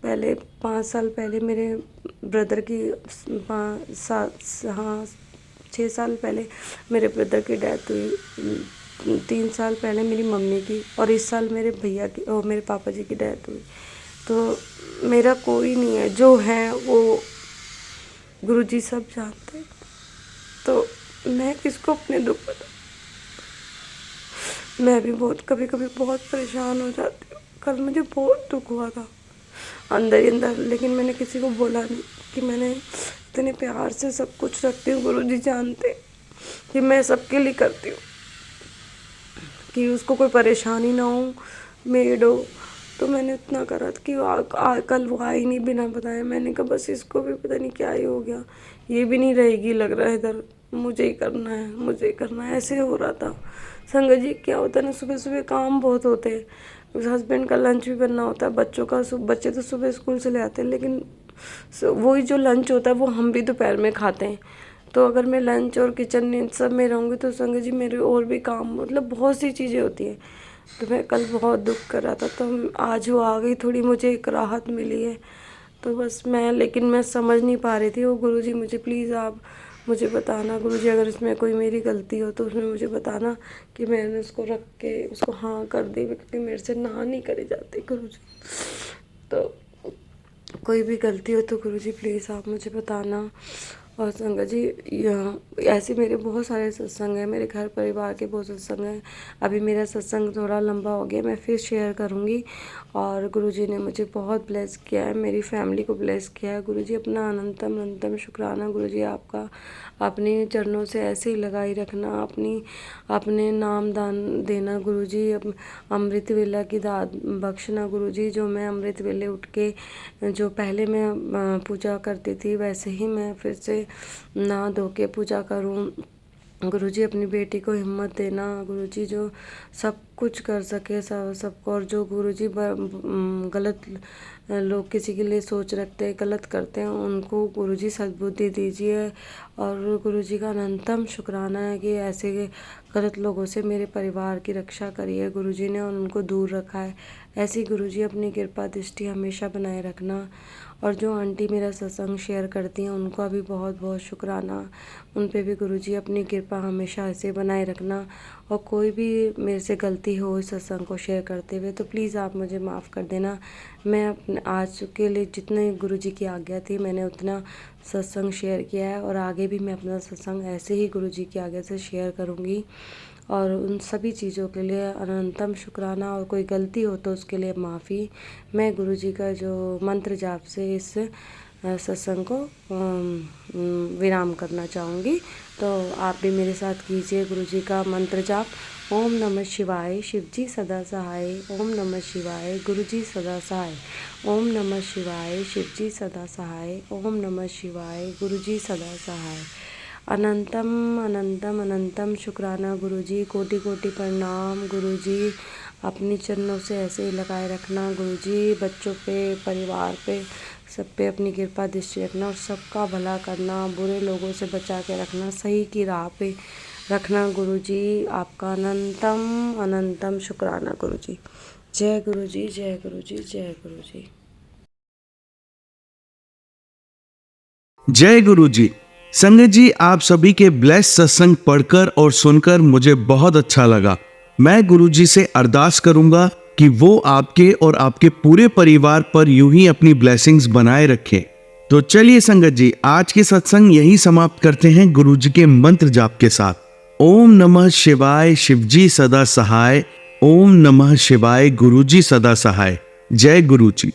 पहले 5 साल पहले मेरे ब्रदर की 6 साल पहले मेरे ब्रदर की डेथ हुई, 3 साल पहले मेरी मम्मी की, और इस साल मेरे भैया की और मेरे पापा जी की डेथ हुई। तो मेरा कोई नहीं है, जो है वो गुरुजी सब जानते हैं। तो मैं किसको अपने दुख बता, मैं भी बहुत कभी कभी बहुत परेशान हो जाती हूँ। कल मुझे बहुत दुख हुआ था अंदर ही अंदर, लेकिन मैंने किसी को बोला नहीं कि मैंने इतने प्यार से सब कुछ रखती हूँ। गुरुजी जानते कि मैं सबके लिए करती हूँ, कि उसको कोई परेशानी ना हो, मेड हो। तो मैंने इतना करा था कि कल वो आई नहीं बिना बताए। मैंने कहा बस इसको भी पता नहीं क्या ही हो गया, ये भी नहीं रहेगी लग रहा है इधर, मुझे ही करना है, मुझे ही करना है, ऐसे हो रहा था। संगत जी क्या होता है ना, सुबह सुबह काम बहुत होते हैं, हस्बैंड का लंच भी बनना होता है, बच्चे तो सुबह स्कूल से ले आते हैं, लेकिन वही जो लंच होता है वो हम भी दोपहर में खाते हैं। तो अगर मैं लंच और किचन सब में रहूँगी तो संगत जी मेरे और भी काम, मतलब बहुत सी चीज़ें होती हैं। तो मैं कल बहुत दुख कर रहा था, तो आज वो आ गई, थोड़ी मुझे एक राहत मिली है। तो बस लेकिन मैं समझ नहीं पा रही थी। वो गुरुजी मुझे प्लीज़ आप मुझे बताना गुरुजी, अगर इसमें कोई मेरी गलती हो तो उसमें मुझे बताना कि मैंने उसको रख के उसको हाँ कर दी, क्योंकि मेरे से ना नहीं करी जाती गुरुजी। तो कोई भी गलती हो तो गुरुजी प्लीज़ आप मुझे बताना। और संगत जी, ऐसे मेरे बहुत सारे सत्संग हैं, मेरे घर परिवार के बहुत सत्संग हैं। अभी मेरा सत्संग थोड़ा लंबा हो गया, मैं फिर शेयर करूँगी। और गुरुजी ने मुझे बहुत ब्लेस किया है, मेरी फैमिली को ब्लेस किया है। गुरुजी अपना अनंतम अनंतम शुक्राना गुरुजी आपका। अपने चरणों से ऐसे ही लगाई रखना, अपने नाम दान देना गुरुजी। अमृत वेला की दात बख्शना गुरुजी। जो मैं अमृत वेले उठ के जो पहले मैं पूजा करती थी, वैसे ही मैं फिर से नहा धो के पूजा करूं गुरुजी। अपनी बेटी को हिम्मत देना गुरुजी, जो सब कुछ कर सके सबको। और जो गुरुजी गलत लोग किसी के लिए सोच रखते हैं, गलत करते हैं, उनको गुरुजी सद्बुद्धि दीजिए। और गुरुजी का अनंतम शुक्राना है कि ऐसे गलत लोगों से मेरे परिवार की रक्षा करिए गुरुजी ने, और उनको दूर रखा है। ऐसी गुरुजी अपनी कृपा दृष्टि हमेशा बनाए रखना। और जो आंटी मेरा सत्संग शेयर करती हैं, उनका भी बहुत बहुत शुक्राना। उन पे भी गुरुजी अपनी कृपा हमेशा ऐसे बनाए रखना। और कोई भी मेरे से गलती हो इस सत्संग को शेयर करते हुए तो प्लीज़ आप मुझे माफ़ कर देना। मैं अपने आज के लिए जितने गुरुजी की आज्ञा थी मैंने उतना सत्संग शेयर किया है, और आगे भी मैं अपना सत्संग ऐसे ही गुरुजी की आज्ञा से शेयर करूँगी। और उन सभी चीज़ों के लिए अनंतम शुक्राना। और कोई गलती हो तो उसके लिए माफ़ी। मैं गुरुजी का जो मंत्र जाप से इस सत्संग को विराम करना चाहूँगी। तो आप भी मेरे साथ कीजिए गुरुजी का मंत्र जाप। ओम नमः शिवाय, शिवजी सदा सहाय। ओम नमः शिवाय, गुरुजी सदा सहाय। ओम नमः शिवाय, शिवजी सदा सहाय। ओम नमः शिवाय, गुरुजी सदा सहाय। अनंतम अनंतम अनंतम शुक्राना गुरुजी। कोटि कोटि प्रणाम गुरुजी। अपनी चरणों से ऐसे ही लगाए रखना गुरुजी। बच्चों पे, परिवार पे, सब पे अपनी कृपा दृष्टि रखना, और सबका भला करना, बुरे लोगों से बचा के रखना, सही की राह पे रखना गुरुजी। आपका अनंतम अनंतम शुक्राना गुरुजी। जय गुरुजी, जय गुरुजी, जय गुरुजी। जय गुरु जी। संगत जी, आप सभी के ब्लेस सत्संग पढ़कर और सुनकर मुझे बहुत अच्छा लगा। मैं गुरु जी से अरदास करूंगा कि वो आपके और आपके पूरे परिवार पर यूं ही अपनी ब्लेसिंग्स बनाए रखें। तो चलिए संगत जी, आज के सत्संग यही समाप्त करते हैं गुरु जी के मंत्र जाप के साथ। ओम नमः शिवाय, शिवजी सदा सहाय। ओम नमः शिवाय, गुरु जी सदा सहाय। जय गुरु जी।